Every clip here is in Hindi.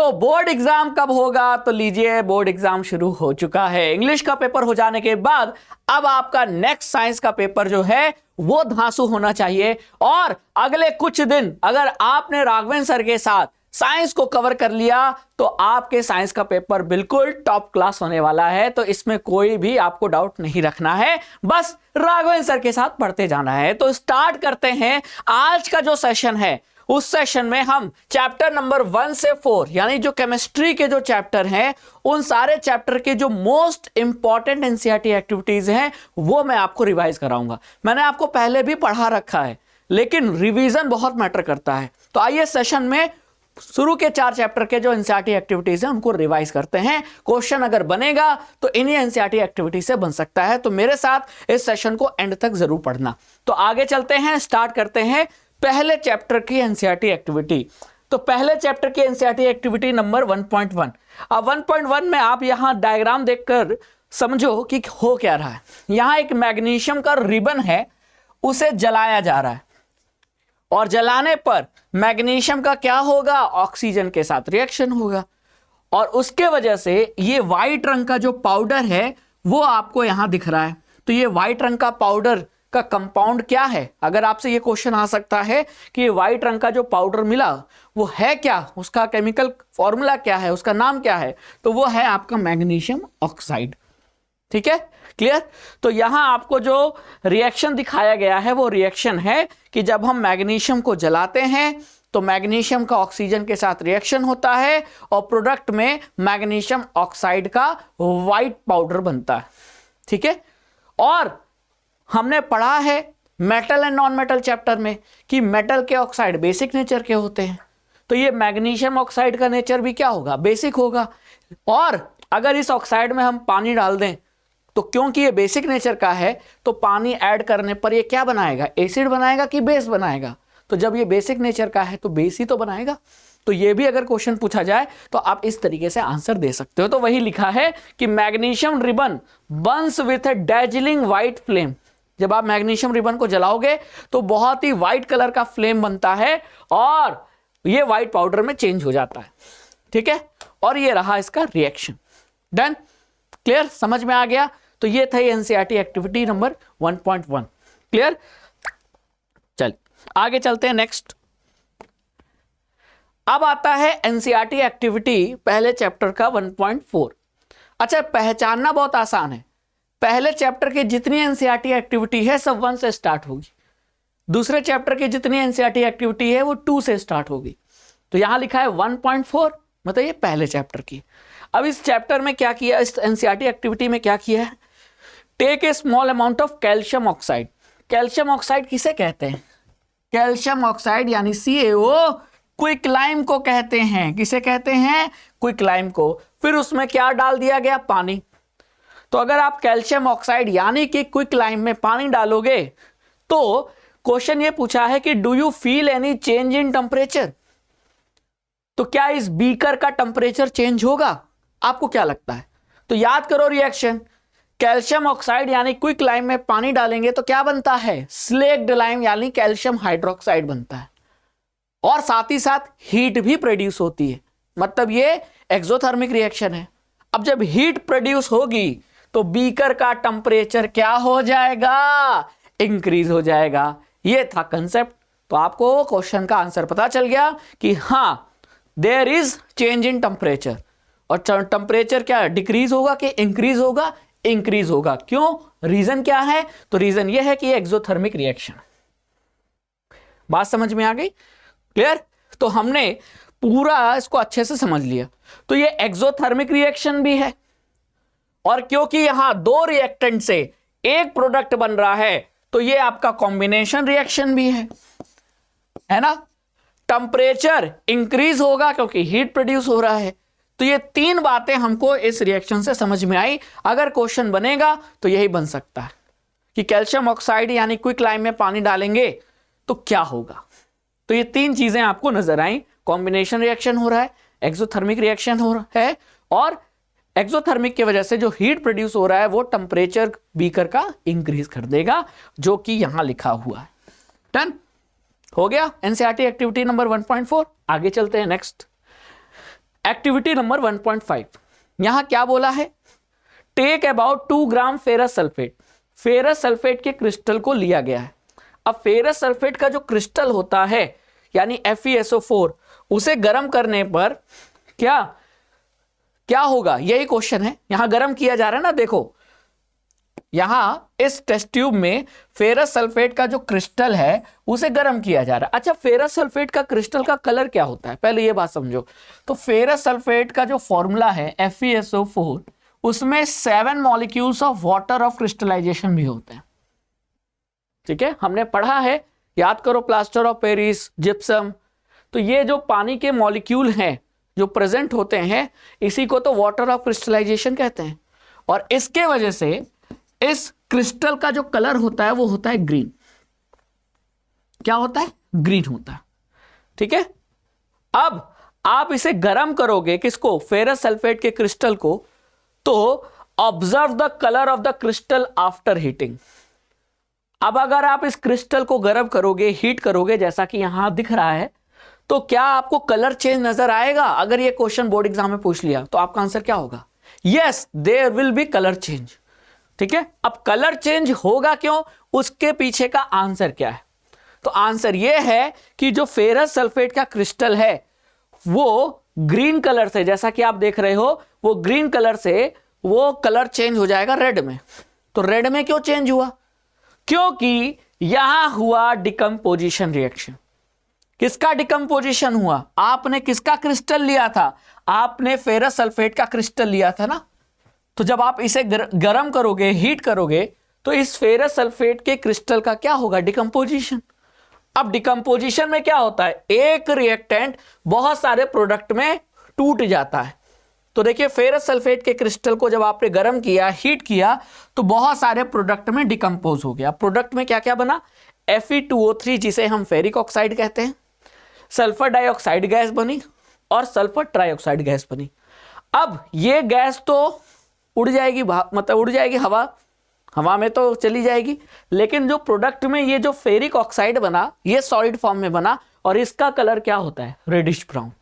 तो बोर्ड एग्जाम कब होगा? तो लीजिए, बोर्ड एग्जाम शुरू हो चुका है। इंग्लिश का पेपर हो जाने के बाद अब आपका नेक्स्ट साइंस का पेपर जो है वो धांसू होना चाहिए। और अगले कुछ दिन अगर आपने राघवेंद्र सर के साथ साइंस को कवर कर लिया तो आपके साइंस का पेपर बिल्कुल टॉप क्लास होने वाला है। तो इसमें कोई भी आपको डाउट नहीं रखना है, बस राघवेंद्र सर के साथ पढ़ते जाना है। तो स्टार्ट करते हैं आज का जो सेशन है। उस सेशन में हम चैप्टर नंबर 1 से 4 यानी जो केमिस्ट्री के जो चैप्टर हैं उन सारे चैप्टर के जो मोस्ट इंपॉर्टेंट एनसीईआरटी एक्टिविटीज हैं वो मैं आपको रिवाइज कराऊंगा। मैंने आपको पहले भी पढ़ा रखा है लेकिन रिवीजन बहुत मैटर करता है। तो आइए सेशन में शुरू के 4 चैप्टर के जो एनसीईआरटी एक्टिविटीज हैं उनको रिवाइज करते हैं। क्वेश्चन अगर बनेगा तो इन्हीं एनसीईआरटी एक्टिविटी से बन सकता है। तो मेरे साथ इस सेशन को एंड तक जरूर पढ़ना। तो आगे चलते हैं, स्टार्ट करते हैं पहले चैप्टर की एनसीईआरटी एक्टिविटी। तो पहले चैप्टर की एनसीईआरटी एक्टिविटी नंबर 1.1। अब 1.1 में आप यहां डायग्राम देखकर समझो कि हो क्या रहा है। यहां एक मैग्नीशियम का रिबन है, उसे जलाया जा रहा है और जलाने पर मैग्नीशियम का क्या होगा? ऑक्सीजन के साथ रिएक्शन होगा और उसके वजह से ये व्हाइट रंग का जो पाउडर है वो आपको यहां दिख रहा है। तो ये व्हाइट रंग का पाउडर का कंपाउंड क्या है? अगर आपसे ये क्वेश्चन आ सकता है कि व्हाइट रंग का जो पाउडर मिला वो है क्या, उसका केमिकल फॉर्मूला क्या है, उसका नाम क्या है? तो वो है आपका मैग्नीशियम ऑक्साइड। ठीक है, क्लियर? तो यहां आपको जो रिएक्शन दिखाया गया है वो रिएक्शन है कि जब हम मैग्नीशियम को जलाते हैं तो मैग्नीशियम का ऑक्सीजन के साथ रिएक्शन होता है और प्रोडक्ट में मैग्नीशियम ऑक्साइड का व्हाइट पाउडर बनता है। ठीक है, और हमने पढ़ा है metal and non metal chapter में कि मेटल के ऑक्साइड बेसिक नेचर के होते हैं। तो ये मैग्नीशियम ऑक्साइड का नेचर भी क्या होगा? बेसिक होगा। और अगर इस ऑक्साइड में हम पानी डाल दें तो क्योंकि ये बेसिक नेचर का है तो पानी ऐड करने पर ये क्या बनाएगा? एसिड बनाएगा कि बेस बनाएगा? तो जब ये बेसिक नेचर का है तो बेस ही तो बनाएगा। तो ये भी अगर क्वेश्चन पूछा जाए तो आप इस तरीके से आंसर दे सकते हो। तो वही लिखा है कि magnesium ribbon Burns with A dazzling white flame. जब आप मैग्नीशियम रिबन को जलाओगे तो बहुत ही व्हाइट कलर का फ्लेम बनता है और ये व्हाइट पाउडर में चेंज हो जाता है। ठीक है, और ये रहा इसका रिएक्शन। डन, क्लियर, समझ में आ गया? तो ये था एनसीईआरटी एक्टिविटी नंबर 1.1। क्लियर? चल आगे चलते हैं नेक्स्ट। अब आता है एनसीईआरटी एक्टिविटी पहले चैप्टर का 1.4। अच्छा, पहचानना बहुत आसान है। पहले चैप्टर की जितनी एनसीईआरटी एक्टिविटी है सब 1 से स्टार्ट होगी, दूसरे चैप्टर की जितनी एनसीईआरटी एक्टिविटी है वो 2 से स्टार्ट होगी। तो यहां लिखा है 1.4, मतलब ये पहले चैप्टर की। अब इस चैप्टर में क्या किया, इस एनसीईआरटी एक्टिविटी में क्या किया है? Take a small amount of calcium oxide. Calcium oxide किसे कहते हैं? कैल्शियम ऑक्साइड यानी CaO क्विकलाइम को कहते हैं। किसे कहते हैं? क्विकलाइम को। फिर उसमें क्या डाल दिया गया? पानी। तो अगर आप कैल्शियम ऑक्साइड यानी कि क्विकलाइम में पानी डालोगे तो क्वेश्चन ये पूछा है कि do you feel any change in temperature? तो क्या इस बीकर का टेम्परेचर चेंज होगा? आपको क्या लगता है? तो याद करो रिएक्शन। कैल्शियम ऑक्साइड यानी क्विकलाइम में पानी डालेंगे तो क्या बनता है? स्लेक्ड लाइम यानी कैल्शियम हाइड्रोक्साइड बनता है और साथ ही साथ हीट भी प्रोड्यूस होती है। मतलब ये एक्सोथर्मिक रिएक्शन है। अब जब हीट प्रोड्यूस होगी तो बीकर का टेम्परेचर क्या हो जाएगा? इंक्रीज हो जाएगा। ये था कंसेप्ट। तो आपको क्वेश्चन का आंसर पता चल गया कि हां, there is change in temperature. और टेम्परेचर क्या डिक्रीज होगा कि इंक्रीज होगा? इंक्रीज होगा। क्यों? रीजन क्या है? तो रीजन ये है कि एक्सोथर्मिक रिएक्शन। बात समझ में आ गई? क्लियर? तो हमने पूरा इसको अच्छे से समझ लिया। तो ये एक्सोथर्मिक रिएक्शन भी है और क्योंकि यहां 2 रिएक्टेंट से एक प्रोडक्ट बन रहा है तो ये आपका कॉम्बिनेशन रिएक्शन भी है ना? टेम्परेचर इंक्रीज होगा क्योंकि हीट प्रोड्यूस हो रहा है। तो ये 3 बातें हमको इस रिएक्शन से समझ में आई। अगर क्वेश्चन बनेगा तो यही बन सकता है कि कैल्शियम ऑक्साइड यानी क्विकलाइम में पानी डालेंगे तो क्या होगा। तो ये 3 चीजें आपको नजर आई। कॉम्बिनेशन रिएक्शन हो रहा है, एक्सोथर्मिक रिएक्शन हो रहा है और एक्सोथर्मिक की वजह से जो हीट प्रोड्यूस हो रहा है वो टेम्परेचर बीकर का इंक्रीज कर देगा, जो कि यहां लिखा हुआ है। डन, हो गया एनसीईआरटी एक्टिविटी नंबर 1.4। आगे चलते हैं नेक्स्ट। एक्टिविटी नंबर 1.5 यहां क्या बोला है, take about 2 gram ferrous sulphate, ferrous sulphate के क्रिस्टल को लिया गया है। अब फेरस सल्फेट का जो क्रिस्टल होता है यानी FeSO4 उसे गर्म करने पर क्या क्या होगा, यही क्वेश्चन है। यहां गर्म किया जा रहा है ना, देखो यहां इस टेस्ट ट्यूब में फेरस सल्फेट का जो क्रिस्टल है उसे गर्म किया जा रहा है। अच्छा, फेरस सल्फेट का क्रिस्टल का कलर क्या होता है, पहले ये बात समझो। तो फेरस सल्फेट का जो फॉर्मूला है FeSO4 उसमें 7 molecules of water of crystallisation भी होते हैं। ठीक है, हमने पढ़ा है, याद करो, प्लास्टर ऑफ पेरिस, जिप्सम। तो ये जो पानी के मॉलिक्यूल हैं जो प्रेजेंट होते हैं इसी को तो वाटर ऑफ क्रिस्टलाइजेशन कहते हैं। और इसके वजह से इस क्रिस्टल का जो कलर होता है वो होता है ग्रीन। क्या होता है, ग्रीन होता है। ठीक है, अब आप इसे गर्म करोगे, किसको, फेरस सल्फेट के क्रिस्टल को, तो observe the colour of the crystal after heating. अब अगर आप इस क्रिस्टल को गर्म करोगे, हीट करोगे, जैसा कि यहां दिख रहा है, तो क्या आपको कलर चेंज नजर आएगा? अगर ये क्वेश्चन बोर्ड एग्जाम में पूछ लिया तो आपका आंसर क्या होगा? Yes, there will be colour change. ठीक है, अब कलर चेंज होगा क्यों, उसके पीछे का आंसर क्या है? तो आंसर यह है कि जो फेरस सल्फेट का क्रिस्टल है वो ग्रीन कलर से, जैसा कि आप देख रहे हो, वो ग्रीन कलर से वो कलर चेंज हो जाएगा रेड में। तो रेड में क्यों चेंज हुआ? क्योंकि यहां हुआ डिकम्पोजिशन रिएक्शन। किसका डिकम्पोजिशन हुआ? आपने किसका क्रिस्टल लिया था? आपने फेरस सल्फेट का क्रिस्टल लिया था ना। तो जब आप इसे गर्म करोगे, हीट करोगे, तो इस फेरस सल्फेट के क्रिस्टल का क्या होगा? डिकम्पोजिशन। अब डिकम्पोजिशन में क्या होता है, एक रिएक्टेंट बहुत सारे प्रोडक्ट में टूट जाता है। तो देखिए, फेरस सल्फेट के क्रिस्टल को जब आपने गर्म किया, हीट किया, तो बहुत सारे प्रोडक्ट में डिकम्पोज हो गया। प्रोडक्ट में क्या क्या बना? Fe2O3 जिसे हम फेरिक ऑक्साइड कहते हैं, सल्फर डाइऑक्साइड गैस बनी और सल्फर ट्राइऑक्साइड गैस बनी। अब ये गैस तो उड़ जाएगी, मतलब उड़ जाएगी, हवा में तो चली जाएगी, लेकिन जो प्रोडक्ट में ये जो फेरिक ऑक्साइड बना ये सॉलिड फॉर्म में बना और इसका कलर क्या होता है? Reddish brown.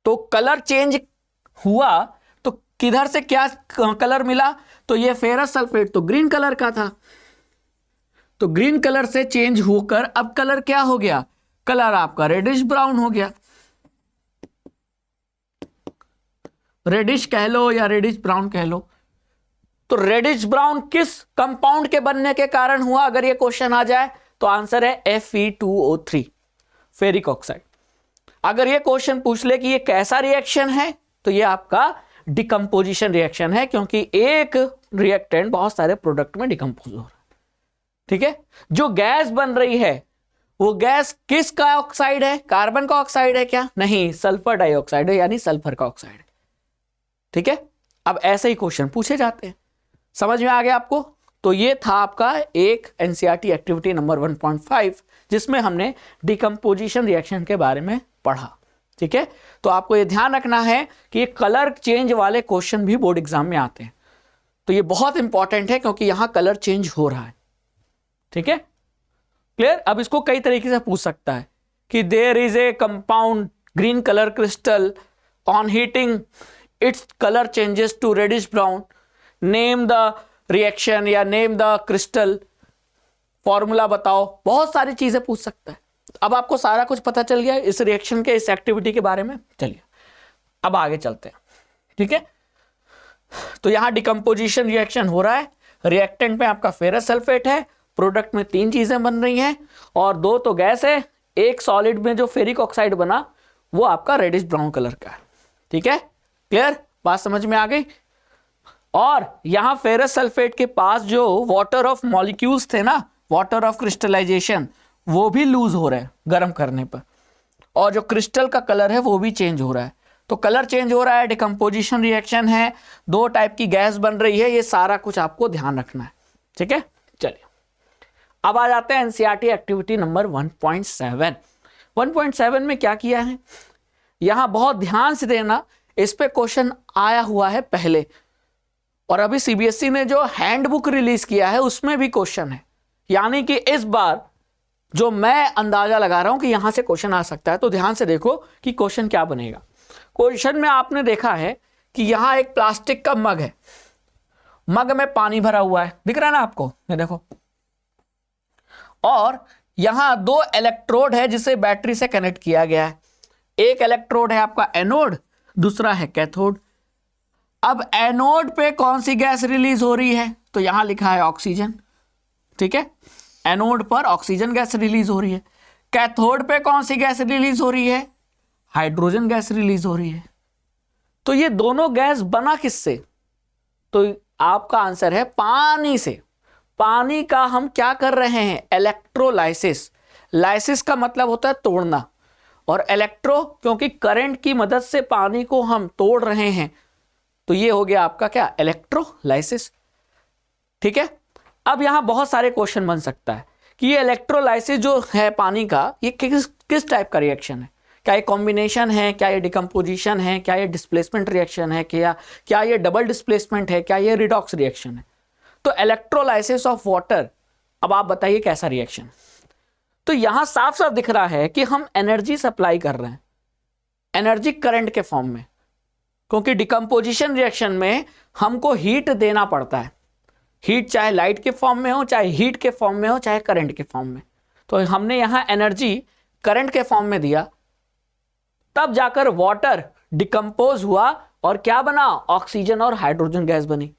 तो कलर चेंज हुआ तो किधर से क्या कलर मिला? तो ये फेरस सल्फेट तो ग्रीन कलर का था, तो ग्रीन कलर से चेंज होकर अब कलर क्या हो गया? कलर आपका रेडिश ब्राउन हो गया। रेडिश कह लो या रेडिश ब्राउन कह लो। तो रेडिश ब्राउन किस कंपाउंड के बनने के कारण हुआ? अगर ये क्वेश्चन आ जाए तो आंसर है Fe2O3, फेरिक ऑक्साइड। अगर ये क्वेश्चन पूछ ले कि ये कैसा रिएक्शन है, तो ये आपका डिकम्पोजिशन रिएक्शन है, क्योंकि एक रिएक्टेंट बहुत सारे प्रोडक्ट में डिकम्पोज हो रहा है। ठीक है, जो गैस बन रही है वो गैस किसका ऑक्साइड है? कार्बन का ऑक्साइड है क्या? नहीं, सल्फर डाइऑक्साइड है, यानी सल्फर का ऑक्साइड है। ठीक है, अब ऐसे ही क्वेश्चन पूछे जाते हैं। समझ में आ गया आपको? तो ये था आपका एक एनसीईआरटी एक्टिविटी नंबर 1.5 जिसमें हमने डिकम्पोजिशन रिएक्शन के बारे में पढ़ा। ठीक है, तो आपको ये ध्यान रखना है कि ये कलर चेंज वाले क्वेश्चन भी बोर्ड एग्जाम में आते हैं, तो ये बहुत इंपॉर्टेंट है क्योंकि यहां कलर चेंज हो रहा है। ठीक है, क्लियर? अब इसको कई तरीके से पूछ सकता है कि there is a compound green colour crystal, on heating its colour changes to reddish brown, name the reaction या नेम द क्रिस्टल, फॉर्मूला बताओ। बहुत सारी चीजें पूछ सकता है। अब आपको सारा कुछ पता चल गया इस रिएक्शन के, इस एक्टिविटी के बारे में। चलिए अब आगे चलते हैं। ठीक है, तो यहां डिकम्पोजिशन रिएक्शन हो रहा है। रिएक्टेंट में आपका फेरस सल्फेट है, प्रोडक्ट में 3 चीजें बन रही हैं और 2 तो गैस है। एक सॉलिड में जो फेरिक ऑक्साइड बना वो आपका रेडिश ब्राउन कलर का है। ठीक है, क्लियर? बात समझ में आ गई? और यहां फेरस सल्फेट के पास जो वाटर ऑफ मॉलिक्यूल्स थे ना, वाटर ऑफ क्रिस्टलाइजेशन, वो भी लूज हो रहे हैं गर्म करने पर, और जो क्रिस्टल का कलर है वो भी चेंज हो रहा है। तो कलर चेंज हो रहा है, डिकम्पोजिशन रिएक्शन है, 2 टाइप की गैस बन रही है, ये सारा कुछ आपको ध्यान रखना है। ठीक है, चलिए अब आ जाते हैं एनसीईआरटी एक्टिविटी नंबर 1.7। 1.7 में क्या किया है, यहां बहुत ध्यान से देना, इस पे क्वेश्चन आया हुआ है पहले, और अभी सीबीएसई ने जो हैंडबुक रिलीज किया है उसमें भी क्वेश्चन है। यानी कि इस बार जो मैं अंदाजा लगा रहा हूं कि यहां से क्वेश्चन आ सकता है, तो ध्यान से देखो कि क्वेश्चन क्या बनेगा। क्वेश्चन में आपने देखा है कि यहां एक प्लास्टिक का मग है, मग में पानी भरा हुआ है, दिख रहा है ना आपको, ये देखो, और यहां 2 इलेक्ट्रोड है जिसे बैटरी से कनेक्ट किया गया है। एक इलेक्ट्रोड है आपका एनोड, दूसरा है कैथोड। अब एनोड पे कौन सी गैस रिलीज हो रही है, तो यहां लिखा है ऑक्सीजन, ठीक है, एनोड पर ऑक्सीजन गैस रिलीज हो रही है। कैथोड पे कौन सी गैस रिलीज हो रही है, हाइड्रोजन गैस रिलीज हो रही है। तो ये दोनों गैस बना किससे, तो आपका आंसर है पानी से। पानी का हम क्या कर रहे हैं, इलेक्ट्रोलाइसिस। लाइसिस का मतलब होता है तोड़ना, और इलेक्ट्रो क्योंकि करंट की मदद से पानी को हम तोड़ रहे हैं, तो ये हो गया आपका क्या, इलेक्ट्रोलाइसिस, ठीक है। अब यहां बहुत सारे क्वेश्चन बन सकता है कि ये इलेक्ट्रोलाइसिस जो है पानी का, ये किस टाइप का रिएक्शन है, क्या ये कॉम्बिनेशन है, क्या ये डिकम्पोजिशन है, क्या ये डिस्प्लेसमेंट रिएक्शन है, क्या ये डबल डिस्प्लेसमेंट है, क्या ये रिडॉक्स रिएक्शन है। तो इलेक्ट्रोलाइसिस ऑफ वाटर, अब आप बताइए कैसा रिएक्शन। तो यहां साफ साफ दिख रहा है कि हम एनर्जी सप्लाई कर रहे हैं, एनर्जी करंट के फॉर्म में, क्योंकि डिकम्पोजिशन रिएक्शन में हमको हीट देना पड़ता है। हीट चाहे लाइट के फॉर्म में हो, चाहे हीट के फॉर्म में हो, चाहे करंट के फॉर्म में, तो हमने यहां एनर्जी करंट के फॉर्म में दिया, तब जाकर वाटर डिकम्पोज हुआ और क्या बना, ऑक्सीजन और हाइड्रोजन गैस बनी।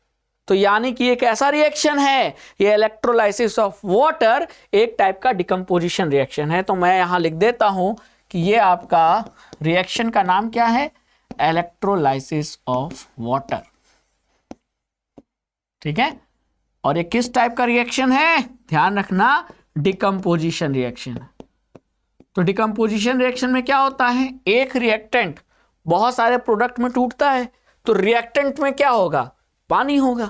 तो यानी कि एक ऐसा रिएक्शन है, ये इलेक्ट्रोलाइसिस ऑफ वाटर एक टाइप का डिकम्पोजिशन रिएक्शन है। तो मैं यहां लिख देता हूं कि ये आपका रिएक्शन का नाम क्या है, इलेक्ट्रोलाइसिस ऑफ वाटर, ठीक है। और ये किस टाइप का रिएक्शन है, ध्यान रखना, डिकम्पोजिशन रिएक्शन। तो डिकम्पोजिशन रिएक्शन में क्या होता है, एक रिएक्टेंट बहुत सारे प्रोडक्ट में टूटता है, तो रिएक्टेंट में क्या होगा, पानी होगा,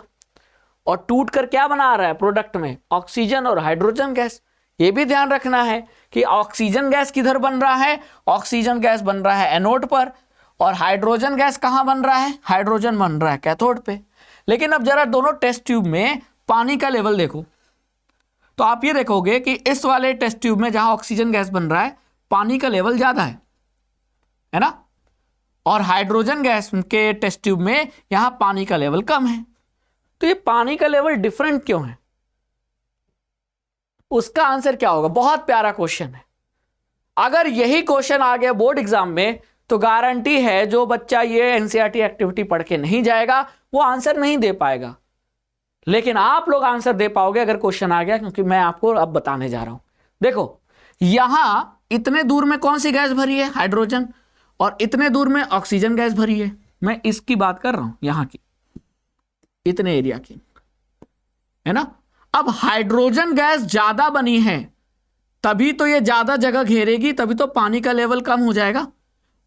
और टूट कर क्या बना रहा है प्रोडक्ट में, ऑक्सीजन और हाइड्रोजन गैस। ये भी ध्यान रखना है कि ऑक्सीजन गैस किधर बन रहा है, ऑक्सीजन गैस बन रहा है एनोड पर, और हाइड्रोजन गैस कहां बन रहा है, हाइड्रोजन बन रहा है कैथोड पे। लेकिन अब जरा दोनों टेस्ट ट्यूब में पानी का लेवल देखो, तो आप ये देखोगे कि इस वाले टेस्ट ट्यूब में जहां ऑक्सीजन गैस बन रहा है, पानी का लेवल ज्यादा है ना, और हाइड्रोजन गैस के टेस्ट ट्यूब में यहां पानी का लेवल कम है। तो ये पानी का लेवल डिफरेंट क्यों है, उसका आंसर क्या होगा, बहुत प्यारा क्वेश्चन है। अगर यही क्वेश्चन आ गया बोर्ड एग्जाम में, तो गारंटी है जो बच्चा ये एनसीईआरटी एक्टिविटी पढ़ के नहीं जाएगा वो आंसर नहीं दे पाएगा। लेकिन आप लोग आंसर दे पाओगे अगर क्वेश्चन आ गया, क्योंकि मैं आपको अब बताने जा रहा हूं। देखो यहां इतने दूर में कौन सी गैस भरी है, हाइड्रोजन, और इतने दूर में ऑक्सीजन गैस भरी है। मैं इसकी बात कर रहा हूं, यहां की, इतने एरिया की, है ना। अब हाइड्रोजन गैस ज्यादा बनी है, तभी तो ये ज्यादा जगह घेरेगी, तभी तो पानी का लेवल कम हो जाएगा।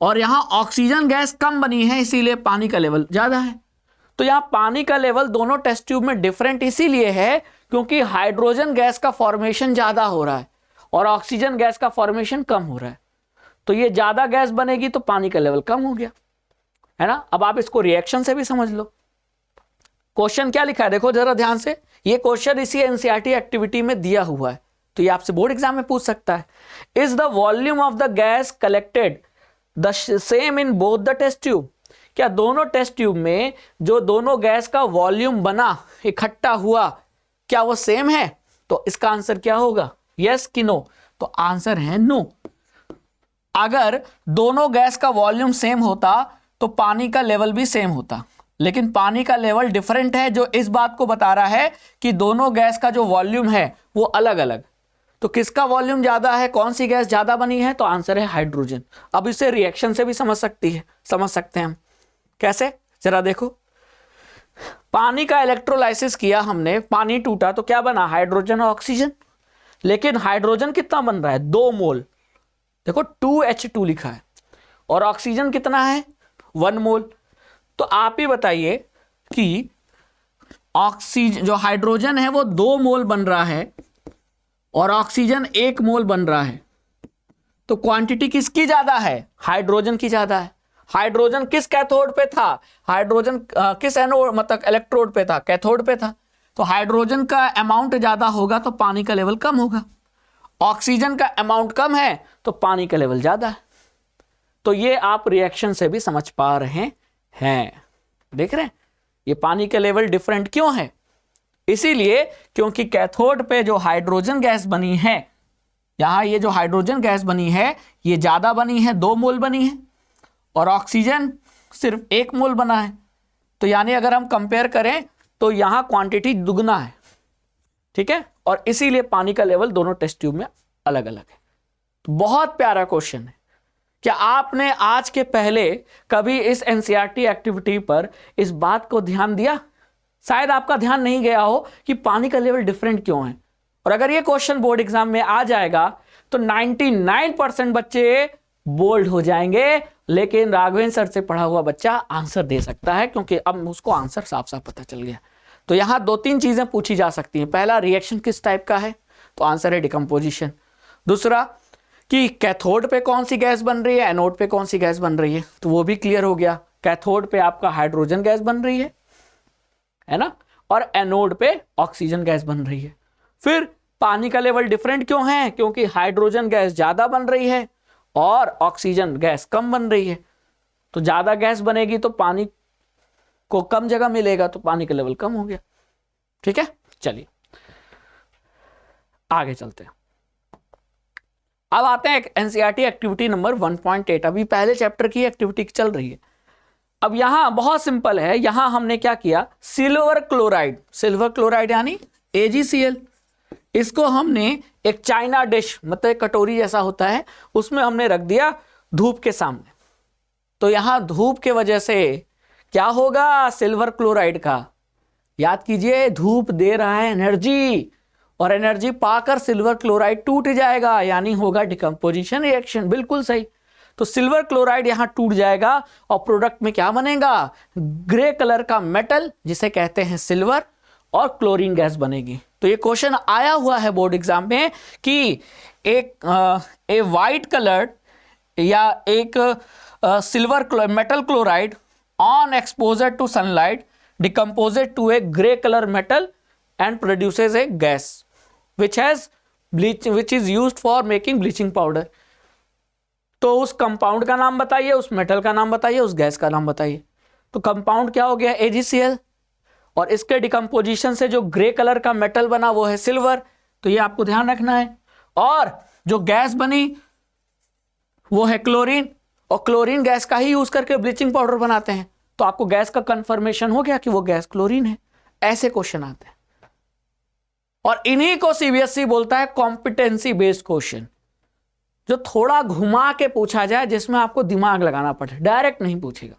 और यहां ऑक्सीजन गैस कम बनी है, इसीलिए पानी का लेवल ज्यादा है। तो यहां पानी का लेवल दोनों टेस्ट ट्यूब में डिफरेंट इसीलिए है क्योंकि हाइड्रोजन गैस का फॉर्मेशन ज्यादा हो रहा है और ऑक्सीजन गैस का फॉर्मेशन कम हो रहा है। तो ये ज्यादा गैस बनेगी तो पानी का लेवल कम हो गया, है ना। अब आप इसको रिएक्शन से भी समझ लो। क्वेश्चन क्या लिखा है देखो जरा ध्यान से, ये क्वेश्चन इसी एनसीईआरटी एक्टिविटी में दिया हुआ है, तो ये आपसे बोर्ड एग्जाम में पूछ सकता है। Is the volume of the gas collected the same in both the test tube, क्या दोनों टेस्ट ट्यूब में जो दोनों गैस का वॉल्यूम बना, इकट्ठा हुआ, क्या वो सेम है। तो इसका आंसर क्या होगा, यस कि नो। तो आंसर है नो। अगर दोनों गैस का वॉल्यूम सेम होता तो पानी का लेवल भी सेम होता, लेकिन पानी का लेवल डिफरेंट है, जो इस बात को बता रहा है कि दोनों गैस का जो वॉल्यूम है वो अलग अलग। तो किसका वॉल्यूम ज्यादा है, कौन सी गैस ज्यादा बनी है, तो आंसर है हाइड्रोजन। अब इसे रिएक्शन से भी समझ सकते हैं हम। कैसे, जरा देखो। पानी का इलेक्ट्रोलाइसिस किया हमने, पानी टूटा तो क्या बना, हाइड्रोजन और ऑक्सीजन। लेकिन हाइड्रोजन कितना बन रहा है, 2 मोल, देखो 2H2 लिखा है, और ऑक्सीजन कितना है, 1 मोल। तो आप ही बताइए कि ऑक्सीजन जो हाइड्रोजन है वो 2 मोल बन रहा है और ऑक्सीजन 1 मोल बन रहा है, तो क्वांटिटी किसकी ज्यादा है, हाइड्रोजन की ज्यादा है। हाइड्रोजन किस कैथोड पे था, हाइड्रोजन किस एनोड मतलब इलेक्ट्रोड पे था, कैथोड पे था। तो हाइड्रोजन का अमाउंट ज्यादा होगा तो पानी का लेवल कम होगा, ऑक्सीजन का अमाउंट कम है तो पानी का लेवल ज्यादा है। तो ये आप रिएक्शन से भी समझ पा रहे हैं। देख रहे हैं ये पानी के लेवल डिफरेंट क्यों है? इसीलिए क्योंकि कैथोड पे जो हाइड्रोजन गैस बनी है, यहां ये जो हाइड्रोजन गैस बनी है ये ज्यादा बनी है, 2 मोल बनी है, और ऑक्सीजन सिर्फ 1 मोल बना है। तो यानी अगर हम कंपेयर करें तो यहां क्वांटिटी दुगना है, ठीक है, और इसीलिए पानी का लेवल दोनों टेस्ट ट्यूब में अलग अलग है। तो बहुत प्यारा क्वेश्चन है। क्या आपने आज के पहले कभी इस एनसीईआरटी एक्टिविटी पर इस बात को ध्यान दिया? शायद आपका ध्यान नहीं गया हो कि पानी का लेवल डिफरेंट क्यों है। और अगर ये क्वेश्चन बोर्ड एग्जाम में आ जाएगा तो 99% बच्चे बोल्ड हो जाएंगे, लेकिन राघवेंद्र सर से पढ़ा हुआ बच्चा आंसर दे सकता है, क्योंकि अब उसको आंसर साफ साफ पता चल गया। तो यहां 2-3 चीजें पूछी जा सकती हैं। पहला, रिएक्शन किस टाइप का है, तो आंसर है डिकम्पोजिशन। दूसरा कि कैथोड पे कौन सी गैस बन रही है, एनोड पे कौन सी गैस बन रही है, तो वो भी क्लियर हो गया। कैथोड पे आपका हाइड्रोजन गैस बन रही है ना, और एनोड पे ऑक्सीजन गैस बन रही है। फिर पानी का लेवल डिफरेंट क्यों है? क्योंकि हाइड्रोजन गैस ज्यादा बन रही है और ऑक्सीजन गैस कम बन रही है। तो ज्यादा गैस बनेगी तो पानी को कम जगह मिलेगा, तो पानी का लेवल कम हो गया। ठीक है, चलिए आगे चलते हैं। अब आते हैं एनसीईआरटी एक्टिविटी नंबर 1.8। अभी पहले चैप्टर की एक्टिविटी चल रही है। अब यहां बहुत सिंपल है, यहां हमने क्या किया, सिल्वर क्लोराइड यानी AgCl, इसको हमने एक चाइना डिश, मतलब एक कटोरी जैसा होता है, उसमें हमने रख दिया धूप के सामने। तो यहां धूप के वजह से क्या होगा, सिल्वर क्लोराइड का, याद कीजिए, धूप दे रहा है एनर्जी, और एनर्जी पाकर सिल्वर क्लोराइड टूट जाएगा, यानी होगा डिकम्पोजिशन रिएक्शन। बिल्कुल सही। तो सिल्वर क्लोराइड यहां टूट जाएगा और प्रोडक्ट में क्या बनेगा, ग्रे कलर का मेटल जिसे कहते हैं सिल्वर, और क्लोरीन गैस बनेगी। तो ये क्वेश्चन आया हुआ है बोर्ड एग्जाम में कि एक वाइट कलर्ड या एक silver metal chloride on exposure to sunlight decomposed to a grey colour metal and produces a gas which is used for making bleaching powder। तो उस कंपाउंड का नाम बताइए, उस मेटल का नाम बताइए, उस गैस का नाम बताइए। तो कंपाउंड क्या हो गया, AgCl, और इसके डिकम्पोजिशन से जो ग्रे कलर का मेटल बना वो है सिल्वर। तो ये आपको ध्यान रखना है। और जो गैस बनी वो है क्लोरीन, और क्लोरीन गैस का ही यूज करके ब्लीचिंग पाउडर बनाते हैं। तो आपको गैस का कंफर्मेशन हो गया कि वो गैस क्लोरीन है। ऐसे क्वेश्चन आते हैं, और इन्हीं को सीबीएसई बोलता है कॉम्पिटेंसी बेस्ड क्वेश्चन, जो थोड़ा घुमा के पूछा जाए, जिसमें आपको दिमाग लगाना पड़े, डायरेक्ट नहीं पूछेगा।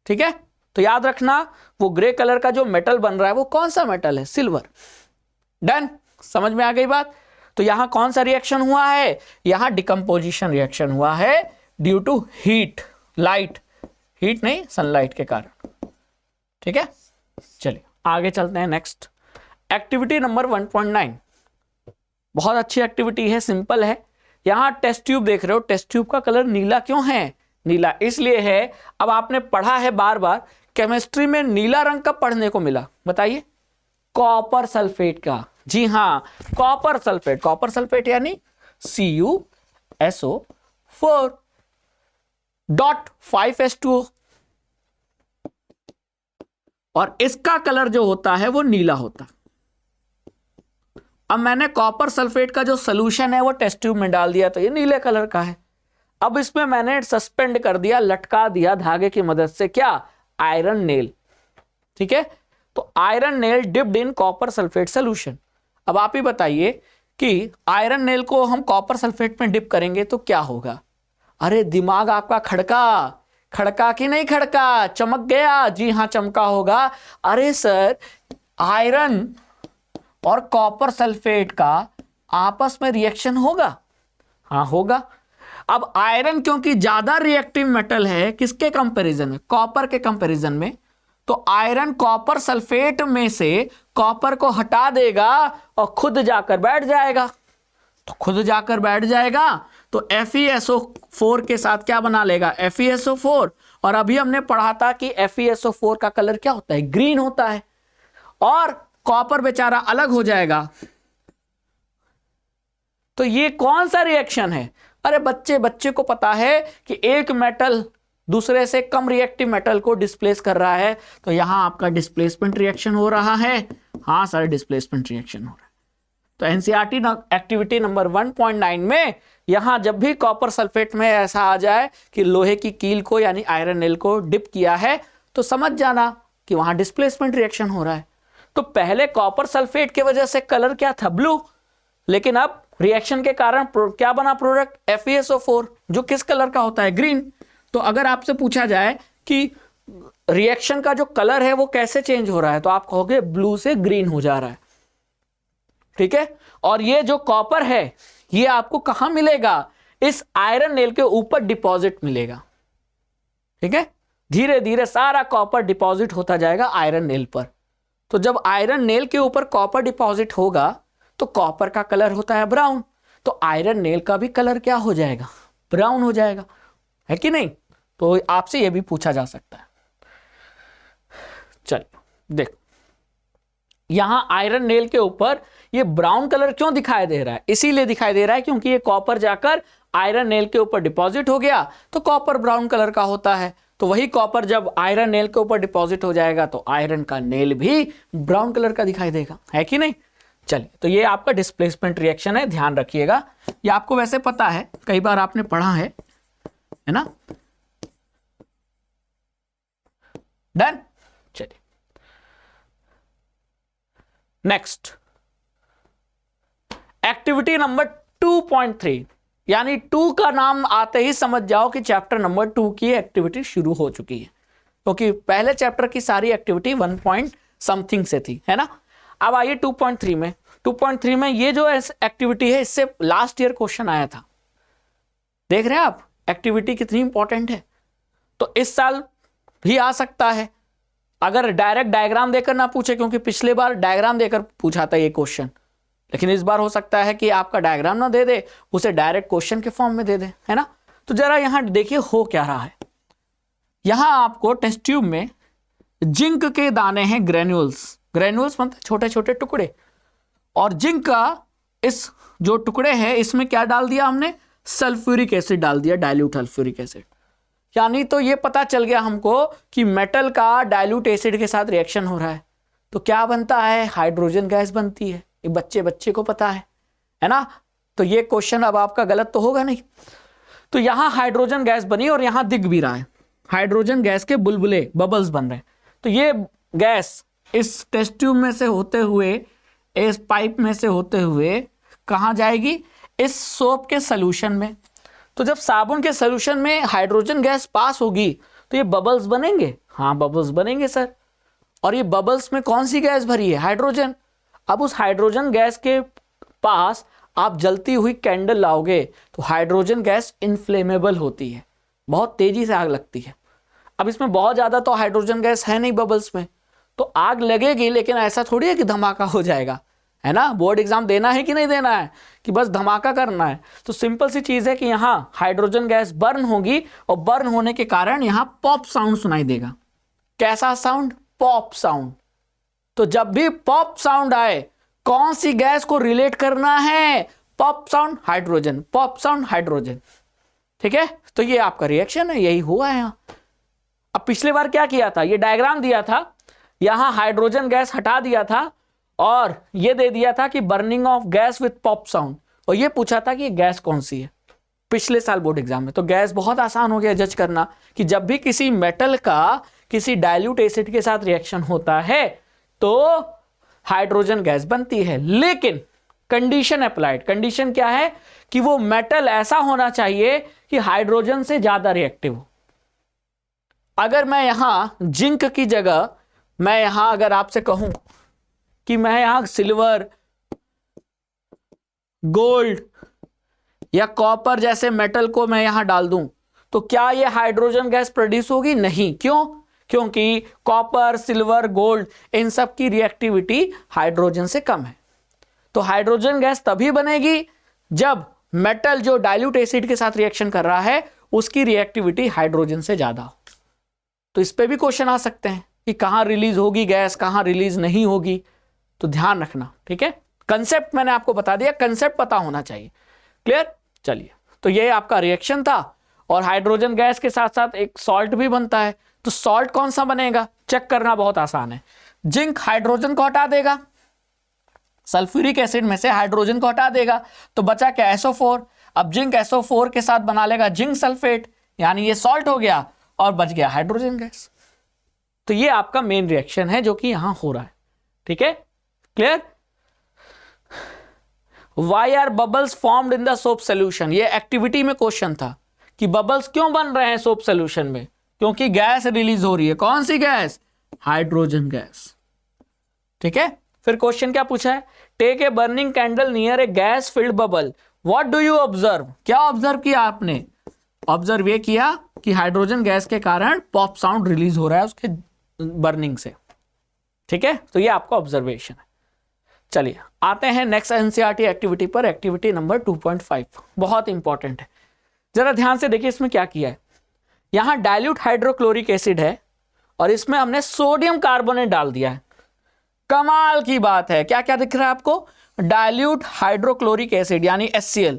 ठीक है, तो याद रखना, वो ग्रे कलर का जो मेटल बन रहा है वो कौन सा मेटल है, सिल्वर। डन, समझ में आ गई बात। तो यहां कौन सा रिएक्शन हुआ है, यहां डिकम्पोजिशन रिएक्शन हुआ है due to heat, light, heat नहीं, सनलाइट के कारण। ठीक है, चलिए आगे चलते हैं। नेक्स्ट एक्टिविटी नंबर 1.9, बहुत अच्छी एक्टिविटी है, सिंपल है। यहां टेस्ट ट्यूब देख रहे हो, टेस्ट ट्यूब का कलर नीला क्यों है, नीला इसलिए है, अब आपने पढ़ा है बार बार, केमिस्ट्री में नीला रंग का पढ़ने को मिला, बताइए, कॉपर सल्फेट का। जी हां, कॉपर सल्फेट, कॉपर सल्फेट यानी CuSO4.5H2O, और इसका कलर जो होता है वो नीला होता। अब मैंने कॉपर सल्फेट का जो सॉल्यूशन है वो टेस्ट ट्यूब में डाल दिया, तो ये नीले कलर का है। अब इसमें मैंने सस्पेंड कर दिया, लटका दिया धागे की मदद से, क्या, आयरन नेल। ठीक है, तो iron nail dipped in copper sulphate solution. अब आप ही बताइए कि आयरन नेल को हम कॉपर सल्फेट में डिप करेंगे तो क्या होगा। अरे दिमाग आपका खड़का कि नहीं खड़का, चमक गया, जी हां चमका होगा। अरे सर, आयरन और कॉपर सल्फेट का आपस में रिएक्शन होगा, हाँ होगा। अब आयरन क्योंकि ज्यादा रिएक्टिव मेटल है, किसके कंपैरिजन में, कॉपर के कंपैरिजन में, तो आयरन कॉपर सल्फेट में से कॉपर को हटा देगा और खुद जाकर बैठ जाएगा। तो खुद जाकर बैठ जाएगा तो FeSO4 के साथ क्या बना लेगा, FeSO4। और अभी हमने पढ़ा था कि FeSO4 का कलर क्या होता है, ग्रीन होता है, और कॉपर बेचारा अलग हो जाएगा। तो ये कौन सा रिएक्शन है, अरे बच्चे बच्चे को पता है कि एक मेटल दूसरे से कम रिएक्टिव मेटल को डिस्प्लेस कर रहा है, तो यहां आपका डिस्प्लेसमेंट रिएक्शन हो रहा है। हाँ सर, डिस्प्लेसमेंट रिएक्शन हो रहा है। तो एनसीईआरटी एक्टिविटी नंबर 1.9 में यहां जब भी कॉपर सल्फेट में ऐसा आ जाए कि लोहे की कील को यानी आयरन नेल को डिप किया है, तो समझ जाना कि वहां डिस्प्लेसमेंट रिएक्शन हो रहा है। तो पहले कॉपर सल्फेट की वजह से कलर क्या था, ब्लू, लेकिन अब रिएक्शन के कारण क्या बना प्रोडक्ट, FeSO4, जो किस कलर का होता है, ग्रीन। तो अगर आपसे पूछा जाए कि रिएक्शन का जो कलर है वो कैसे चेंज हो रहा है, तो आप कहोगे ब्लू से ग्रीन हो जा रहा है। ठीक है, और ये जो कॉपर है ये आपको कहां मिलेगा, इस आयरन नेल के ऊपर डिपॉजिट मिलेगा। ठीक है, धीरे धीरे सारा कॉपर डिपॉजिट होता जाएगा आयरन नेल पर। तो जब आयरन नेल के ऊपर कॉपर डिपॉजिट होगा तो कॉपर का कलर होता है ब्राउन, तो आयरन नेल का भी कलर क्या हो जाएगा, ब्राउन हो जाएगा, है कि नहीं। तो आपसे यह भी पूछा जा सकता है। चलिए देखो, यहां आयरन नेल के ऊपर ये ब्राउन कलर क्यों दिखाई दे रहा है, इसीलिए दिखाई दे रहा है क्योंकि ये कॉपर जाकर आयरन नेल के ऊपर डिपॉजिट हो गया तो कॉपर ब्राउन कलर का होता है। तो वही कॉपर जब आयरन नेल के ऊपर डिपॉजिट हो जाएगा तो आयरन का नेल भी ब्राउन कलर का दिखाई देगा, है कि नहीं। चलिए, तो ये आपका डिस्प्लेसमेंट रिएक्शन है, ध्यान रखिएगा। ये आपको वैसे पता है, कई बार आपने पढ़ा है ना। डन। चलिए नेक्स्ट, एक्टिविटी नंबर 2.3, यानी 2 का नाम आते ही समझ जाओ कि चैप्टर नंबर 2 की एक्टिविटी शुरू हो चुकी है, क्योंकि पहले चैप्टर की सारी एक्टिविटी 1 पॉइंट समथिंग से थी, है ना। अब आइए 2.3 में। 2.3 में ये जो एक्टिविटी है इससे लास्ट ईयर क्वेश्चन आया था। देख रहे हैं आप एक्टिविटी कितनी इंपॉर्टेंट है। तो इस साल भी आ सकता है अगर डायरेक्ट डायग्राम देकर ना पूछे, क्योंकि पिछले बार डायग्राम देकर पूछा था ये क्वेश्चन, लेकिन इस बार हो सकता है कि आपका डायग्राम ना दे दे, उसे डायरेक्ट क्वेश्चन के फॉर्म में दे दे, है ना। तो जरा यहां देखिए हो क्या रहा है। यहां आपको टेस्ट ट्यूब में जिंक के दाने हैं, ग्रेन्यूल्स, ग्रेन्यूल्स मतलब छोटे छोटे टुकड़े, और जिंक का इस जो टुकड़े हैं इसमें क्या डाल दिया हमने, सल्फ्यूरिक एसिड डाल दिया, डाइल्यूट सल्फ्यूरिक एसिड। यानी तो ये पता चल गया हमको कि मेटल का डाइल्यूट एसिड के साथ रिएक्शन हो रहा है, तो क्या बनता है, हाइड्रोजन गैस बनती है। ये बच्चे बच्चे को पता है ना। तो ये क्वेश्चन अब आपका गलत तो होगा नहीं। तो यहां हाइड्रोजन गैस बनी और यहां दिख भी रहा है हाइड्रोजन गैस के बुलबुले, बबल्स बन रहे हैं। तो ये गैस इस टेस्ट ट्यूब में से होते हुए, इस पाइप में से होते हुए कहां जाएगी, इस सोप के सोल्यूशन में। तो जब साबुन के सोल्यूशन में हाइड्रोजन गैस पास होगी तो ये बबल्स बनेंगे, हाँ बबल्स बनेंगे सर। और ये बबल्स में कौन सी गैस भरी है, हाइड्रोजन। अब उस हाइड्रोजन गैस के पास आप जलती हुई कैंडल लाओगे तो हाइड्रोजन गैस इनफ्लेमेबल होती है, बहुत तेजी से आग लगती है। अब इसमें बहुत ज्यादा तो हाइड्रोजन गैस है नहीं बबल्स में, तो आग लगेगी, लेकिन ऐसा थोड़ी है कि धमाका हो जाएगा, है ना। बोर्ड एग्जाम देना है कि नहीं देना है, कि बस धमाका करना है। तो सिंपल सी चीज है कि यहां हाइड्रोजन गैस बर्न होगी और बर्न होने के कारण यहां पॉप साउंड सुनाई देगा। कैसा साउंड, पॉप साउंड। तो जब भी पॉप साउंड आए कौन सी गैस को रिलेट करना है, pop sound hydrogen, pop sound hydrogen. ठीक है, तो ये आपका रिएक्शन है, यही हुआ है यहां। अब पिछले बार क्या किया था, ये डायग्राम दिया था, यहां हाइड्रोजन गैस हटा दिया था और ये दे दिया था कि burning of gas with pop sound, और ये पूछा था कि ये गैस कौन सी है पिछले साल बोर्ड एग्जाम में। तो गैस बहुत आसान हो गया जज करना कि जब भी किसी मेटल का किसी डाइल्यूट एसिड के साथ रिएक्शन होता है तो हाइड्रोजन गैस बनती है। लेकिन कंडीशन अप्लाइड, कंडीशन क्या है कि वो मेटल ऐसा होना चाहिए कि हाइड्रोजन से ज्यादा रिएक्टिव हो। अगर मैं यहां जिंक की जगह मैं यहां अगर आपसे कहूं कि मैं यहां सिल्वर, गोल्ड या कॉपर जैसे मेटल को मैं यहां डाल दूं तो क्या ये हाइड्रोजन गैस प्रोड्यूस होगी, नहीं। क्यों, क्योंकि कॉपर, सिल्वर, गोल्ड इन सब की रिएक्टिविटी हाइड्रोजन से कम है। तो हाइड्रोजन गैस तभी बनेगी जब मेटल जो डाइल्यूट एसिड के साथ रिएक्शन कर रहा है उसकी रिएक्टिविटी हाइड्रोजन से ज्यादा हो। तो इस पे भी क्वेश्चन आ सकते हैं कि कहां रिलीज होगी गैस, कहां रिलीज नहीं होगी, तो ध्यान रखना। ठीक है, कंसेप्ट मैंने आपको बता दिया, कंसेप्ट पता होना चाहिए। क्लियर। चलिए तो ये आपका रिएक्शन था, और हाइड्रोजन गैस के साथ साथ एक सॉल्ट भी बनता है। तो सॉल्ट कौन सा बनेगा, चेक करना बहुत आसान है। जिंक हाइड्रोजन को हटा देगा, सल्फ्यूरिक एसिड में से हाइड्रोजन को हटा देगा, तो बचा क्या, SO4। अब जिंक SO4 के साथ बना लेगा जिंक सल्फेट, यानी ये सॉल्ट हो गया, और बच गया हाइड्रोजन गैस। तो ये आपका मेन रिएक्शन है जो कि यहां हो रहा है। ठीक है, clear. Why are bubbles formed in the soap solution, ये एक्टिविटी में क्वेश्चन था कि बबल्स क्यों बन रहे हैं सोप सोल्यूशन में, क्योंकि गैस रिलीज हो रही है। कौन सी गैस, हाइड्रोजन गैस। ठीक है, फिर क्वेश्चन क्या पूछा है, take a burning candle near a gas filled bubble, what do you observe, क्या ऑब्जर्व किया आपने, ऑब्जर्व ये किया कि हाइड्रोजन गैस के कारण पॉप साउंड रिलीज हो रहा है उसके बर्निंग से। ठीक है, तो ये आपका ऑब्जर्वेशन है। चलिए आते हैं नेक्स्ट एनसीईआरटी एक्टिविटी पर, एक्टिविटी नंबर 2.5, बहुत इंपॉर्टेंट है। जरा ध्यान से देखिए इसमें क्या किया है। यहां डाइल्यूट हाइड्रोक्लोरिक एसिड है और इसमें हमने सोडियम कार्बोनेट डाल दिया है। कमाल की बात है, क्या क्या दिख रहा है आपको, डाइल्यूट हाइड्रोक्लोरिक एसिड यानी HCl,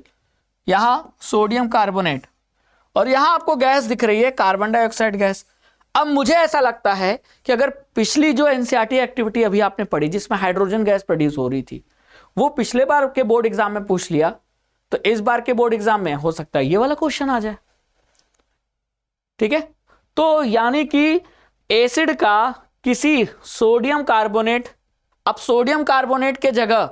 यहां सोडियम कार्बोनेट, और यहां आपको गैस दिख रही है कार्बन डाइऑक्साइड गैस। अब मुझे ऐसा लगता है कि अगर पिछली जो एनसीईआरटी एक्टिविटी अभी आपने पढ़ी जिसमें हाइड्रोजन गैस प्रोड्यूस हो रही थी, वो पिछले बार के बोर्ड एग्जाम में पूछ लिया, तो इस बार के बोर्ड एग्जाम में हो सकता है ये वाला क्वेश्चन आ जाए। ठीक है, तो यानी कि एसिड का किसी सोडियम कार्बोनेट, अब सोडियम कार्बोनेट के जगह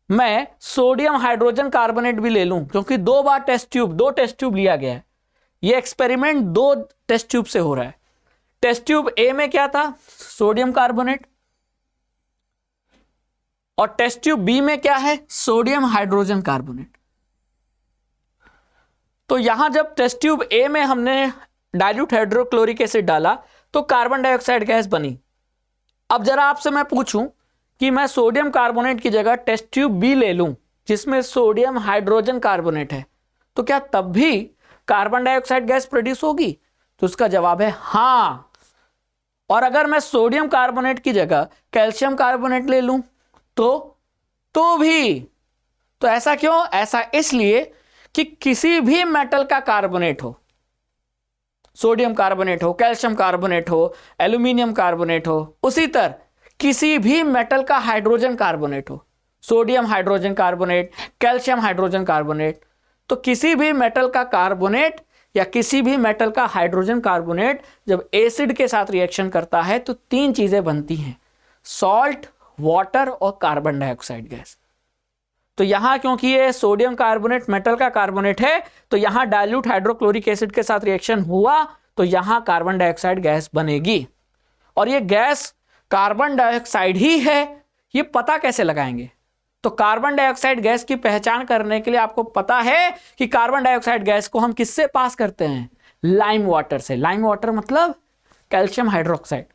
मैं सोडियम हाइड्रोजन कार्बोनेट भी ले लूं, क्योंकि दो टेस्ट ट्यूब लिया गया है। ये एक्सपेरिमेंट 2 टेस्ट ट्यूब से हो रहा है। टेस्ट ट्यूब ए में क्या था, सोडियम कार्बोनेट, और टेस्ट ट्यूब बी में क्या है, सोडियम हाइड्रोजन कार्बोनेट। तो यहां जब टेस्ट ट्यूब ए में हमने डाइल्यूट हाइड्रोक्लोरिक एसिड डाला तो कार्बन डाइऑक्साइड गैस बनी। अब जरा आपसे मैं पूछूं कि मैं सोडियम कार्बोनेट की जगह टेस्ट ट्यूब बी ले लूं जिसमें सोडियम हाइड्रोजन कार्बोनेट है, तो क्या तब भी कार्बन डाइऑक्साइड गैस प्रोड्यूस होगी, तो उसका जवाब है हां। और अगर मैं सोडियम कार्बोनेट की जगह कैल्शियम कार्बोनेट ले लूं तो भी, तो ऐसा क्यों, ऐसा इसलिए कि किसी भी मेटल का कार्बोनेट हो, सोडियम कार्बोनेट हो, कैल्शियम कार्बोनेट हो, एल्यूमिनियम कार्बोनेट हो, उसी तरह किसी भी मेटल का हाइड्रोजन कार्बोनेट हो, sodium hydrogen carbonate, calcium hydrogen carbonate, तो किसी भी मेटल का कार्बोनेट या किसी भी मेटल का हाइड्रोजन कार्बोनेट जब एसिड के साथ रिएक्शन करता है तो 3 चीजें बनती हैं, सॉल्ट, वाटर और कार्बन डाइऑक्साइड गैस। तो यहां क्योंकि ये सोडियम कार्बोनेट मेटल का कार्बोनेट है, तो यहां डाइल्यूट हाइड्रोक्लोरिक एसिड के साथ रिएक्शन हुआ तो यहां कार्बन डाइऑक्साइड गैस बनेगी। और ये गैस कार्बन डाइऑक्साइड ही है, ये पता कैसे लगाएंगे, तो कार्बन डाइऑक्साइड गैस की पहचान करने के लिए आपको पता है कि कार्बन डाइऑक्साइड गैस को हम किससे पास करते हैं, लाइम वाटर से। लाइम वाटर मतलब कैल्शियम हाइड्रोक्साइड।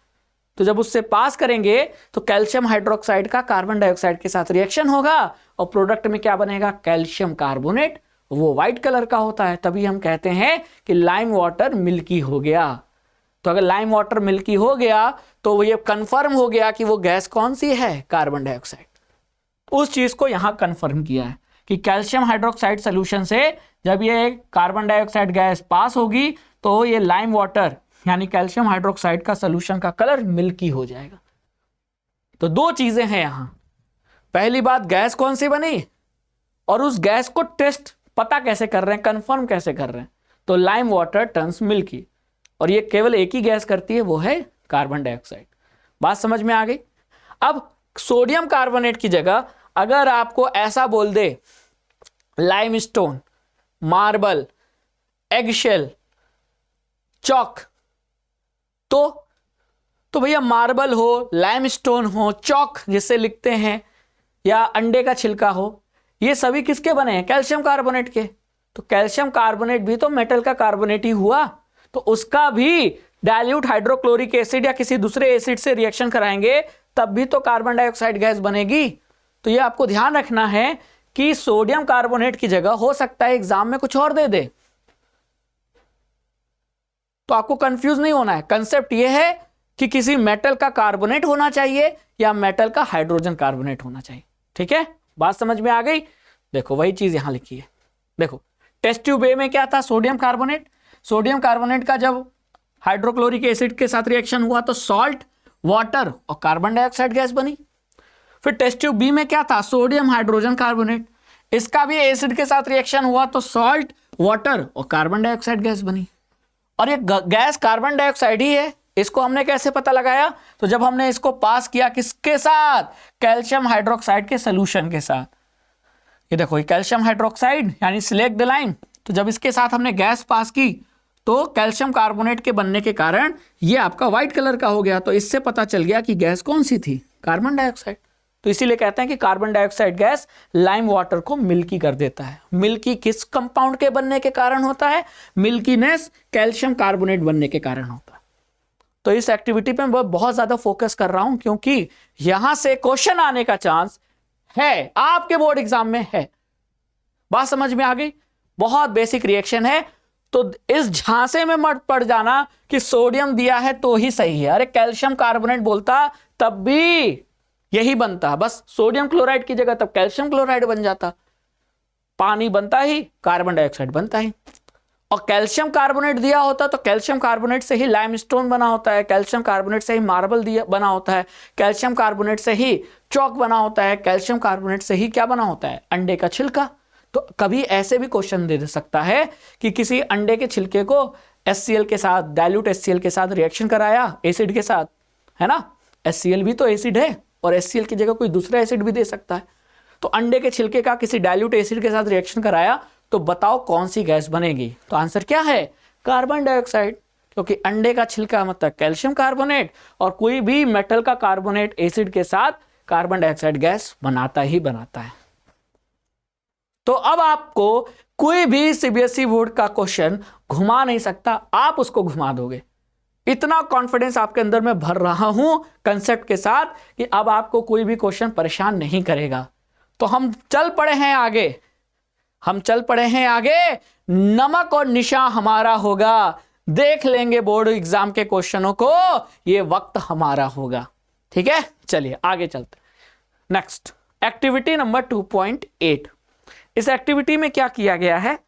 तो जब उससे पास करेंगे तो कैल्शियम हाइड्रोक्साइड का कार्बन डाइऑक्साइड के साथ रिएक्शन होगा और प्रोडक्ट में क्या बनेगा, कैल्शियम कार्बोनेट, वो व्हाइट कलर का होता है। तभी हम कहते हैं कि लाइम वाटर मिल्की हो गया। तो अगर लाइम वाटर मिल्की हो गया तो ये कंफर्म हो गया कि वो गैस कौन सी है, कार्बन डाइऑक्साइड। उस चीज को यहां कंफर्म किया है कि कैल्शियम हाइड्रोक्साइड सोल्यूशन से जब ये कार्बन डाइऑक्साइड गैस पास होगी तो ये लाइम वाटर यानी कैल्शियम हाइड्रोक्साइड का सोल्यूशन का कलर मिल्की हो जाएगा। तो 2 चीजें हैं यहां, पहली बात गैस कौन सी बनी और उस गैस को टेस्ट पता कैसे कर रहे हैं, कंफर्म कैसे कर रहे हैं, तो लाइम वाटर टर्न्स मिल्की। और ये केवल एक ही गैस करती है, वो है कार्बन डाइऑक्साइड। बात समझ में आ गई। अब सोडियम कार्बोनेट की जगह अगर आपको ऐसा बोल दे लाइमस्टोन, मार्बल, एगशेल, चॉक, तो भैया मार्बल हो, लाइमस्टोन हो, चॉक जिससे लिखते हैं, या अंडे का छिलका हो, ये सभी किसके बने हैं, कैल्शियम कार्बोनेट के। तो कैल्शियम कार्बोनेट भी तो मेटल का कार्बोनेट ही हुआ, तो उसका भी डाइल्यूट हाइड्रोक्लोरिक एसिड या किसी दूसरे एसिड से रिएक्शन कराएंगे तब भी तो कार्बन डाइऑक्साइड गैस बनेगी। तो ये आपको ध्यान रखना है कि सोडियम कार्बोनेट की जगह हो सकता है एग्जाम में कुछ और दे दे, तो आपको कंफ्यूज नहीं होना है। कंसेप्ट ये है कि किसी मेटल का कार्बोनेट होना चाहिए या मेटल का हाइड्रोजन कार्बोनेट होना चाहिए। ठीक है, बात समझ में आ गई। देखो वही चीज यहां लिखी है, देखो टेस्ट ट्यूब ए में क्या था, सोडियम कार्बोनेट। सोडियम कार्बोनेट का जब हाइड्रोक्लोरिक एसिड के साथ रिएक्शन हुआ तो सॉल्ट, वाटर और कार्बन डाइऑक्साइड गैस बनी। फिर टेस्ट ट्यूब बी में क्या था, सोडियम हाइड्रोजन कार्बोनेट, इसका भी एसिड के साथ रिएक्शन हुआ तो सॉल्ट, वाटर और कार्बन डाइऑक्साइड गैस बनी। और ये गैस कार्बन डाइऑक्साइड ही है। इसको हमने कैसे पता लगाया, तो जब हमने इसको पास किया किसके साथ, कैल्शियम हाइड्रोक्साइड के सोल्यूशन के साथ। ये देखो, ये कैल्शियम हाइड्रोक्साइड यानी सिलेक्ट द लाइन, तो जब इसके साथ हमने गैस पास की तो कैल्शियम कार्बोनेट के बनने के कारण ये आपका व्हाइट कलर का हो गया। तो इससे पता चल गया कि गैस कौन सी थी, कार्बन डाइऑक्साइड। तो इसीलिए कहते हैं कि carbon dioxide gas lime water को मिल्की कर देता है। मिल्की किस कंपाउंड के बनने के कारण होता है, मिल्कीनेस कैल्शियम कार्बोनेट बनने के कारण होता है। तो इस एक्टिविटी पे मैं बहुत ज्यादा फोकस कर रहा हूं क्योंकि यहां से क्वेश्चन आने का चांस है, आपके बोर्ड एग्जाम में है। बात समझ में आ गई? बहुत बेसिक रिएक्शन है। तो इस झांसे में मत पड़ जाना कि सोडियम दिया है तो ही सही है। अरे कैल्शियम कार्बोनेट बोलता तब भी यही बनता, बस सोडियम क्लोराइड की जगह तब कैल्शियम क्लोराइड बन जाता। पानी बनता ही, कार्बन डाइऑक्साइड बनता ही। और कैल्शियम कार्बोनेट दिया होता तो कैल्शियम कार्बोनेट से ही लाइमस्टोन बना होता है, कैल्शियम कार्बोनेट से ही मार्बल दिया बना होता है, कैल्शियम कार्बोनेट से ही चौक बना होता है, कैल्शियम कार्बोनेट से ही क्या बना होता है, अंडे का छिलका। तो कभी ऐसे भी क्वेश्चन दे सकता है कि किसी अंडे के छिलके को HCl के साथ, डाइल्यूट HCl के साथ रिएक्शन कराया एसिड के साथ, है ना। HCl भी तो एसिड है और HCl की जगह कोई दूसरा एसिड भी दे सकता है। तो अंडे के छिलके का किसी डाइल्यूट एसिड के साथ रिएक्शन कराया तो बताओ कौन सी गैस बनेगी। तो आंसर क्या है, कार्बन डाइऑक्साइड, क्योंकि अंडे का छिलका मतलब कैल्शियम कार्बोनेट और कोई भी मेटल का कार्बोनेट एसिड के साथ कार्बन डाइऑक्साइड गैस बनाता ही बनाता है। तो अब आपको कोई भी CBSE बोर्ड का क्वेश्चन घुमा नहीं सकता, आप उसको घुमा दोगे। इतना कॉन्फिडेंस आपके अंदर मैं भर रहा हूं कंसेप्ट के साथ कि अब आपको कोई भी क्वेश्चन परेशान नहीं करेगा। तो हम चल पड़े हैं आगे, नमक और निशा हमारा होगा, देख लेंगे बोर्ड एग्जाम के क्वेश्चनों को, ये वक्त हमारा होगा। ठीक है, चलिए आगे चलते। Next activity number 2.8। इस एक्टिविटी में क्या किया गया है,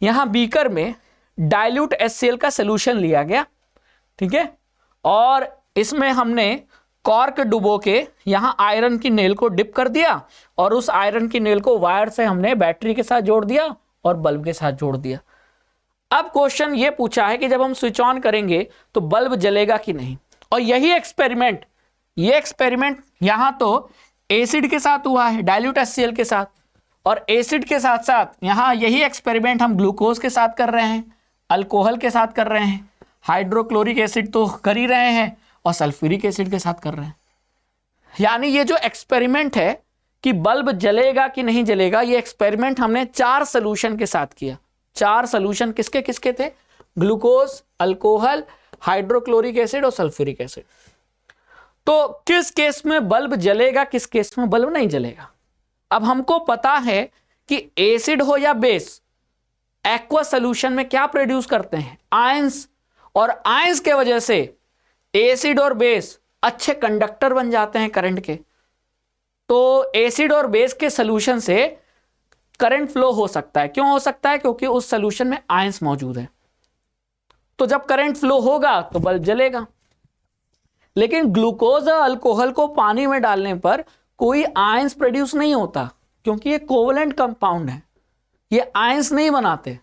यहां बीकर में डाइल्यूट HCl का सोल्यूशन लिया गया, ठीक है, और इसमें हमने कॉर्क डुबो के यहां आयरन की नेल को डिप कर दिया और उस आयरन की नेल को वायर से हमने बैटरी के साथ जोड़ दिया और बल्ब के साथ जोड़ दिया। अब क्वेश्चन ये पूछा है कि जब हम स्विच ऑन करेंगे तो बल्ब जलेगा कि नहीं। और यही एक्सपेरिमेंट, ये एक्सपेरिमेंट यहां तो एसिड के साथ हुआ है, डाइल्यूट HCl के साथ, और एसिड के साथ साथ यहां यही एक्सपेरिमेंट हम ग्लूकोज के साथ कर रहे हैं, अल्कोहल के साथ कर रहे हैं, हाइड्रोक्लोरिक एसिड तो कर ही रहे हैं और सल्फ्यूरिक एसिड के साथ कर रहे हैं। यानी ये जो एक्सपेरिमेंट है कि बल्ब जलेगा कि नहीं जलेगा, ये एक्सपेरिमेंट हमने 4 सोल्यूशन के साथ किया। 4 सोल्यूशन किसके किसके थे, ग्लूकोज, अल्कोहल, हाइड्रोक्लोरिक एसिड और सल्फ्यूरिक एसिड। तो किस केस में बल्ब जलेगा, किस केस में बल्ब नहीं जलेगा। अब हमको पता है कि एसिड हो या बेस, एक्वा सोल्यूशन में क्या प्रोड्यूस करते हैं, आयंस, और आयंस के वजह से एसिड और बेस अच्छे कंडक्टर बन जाते हैं करंट के। तो एसिड और बेस के सोल्यूशन से करंट फ्लो हो सकता है। क्यों हो सकता है, क्योंकि उस सोल्यूशन में आयंस मौजूद है। तो जब करंट फ्लो होगा तो बल्ब जलेगा। लेकिन ग्लूकोज और अल्कोहल को पानी में डालने पर कोई आयंस प्रोड्यूस नहीं होता, क्योंकि ये कोवलेंट कंपाउंड है, ये आयंस नहीं बनाते।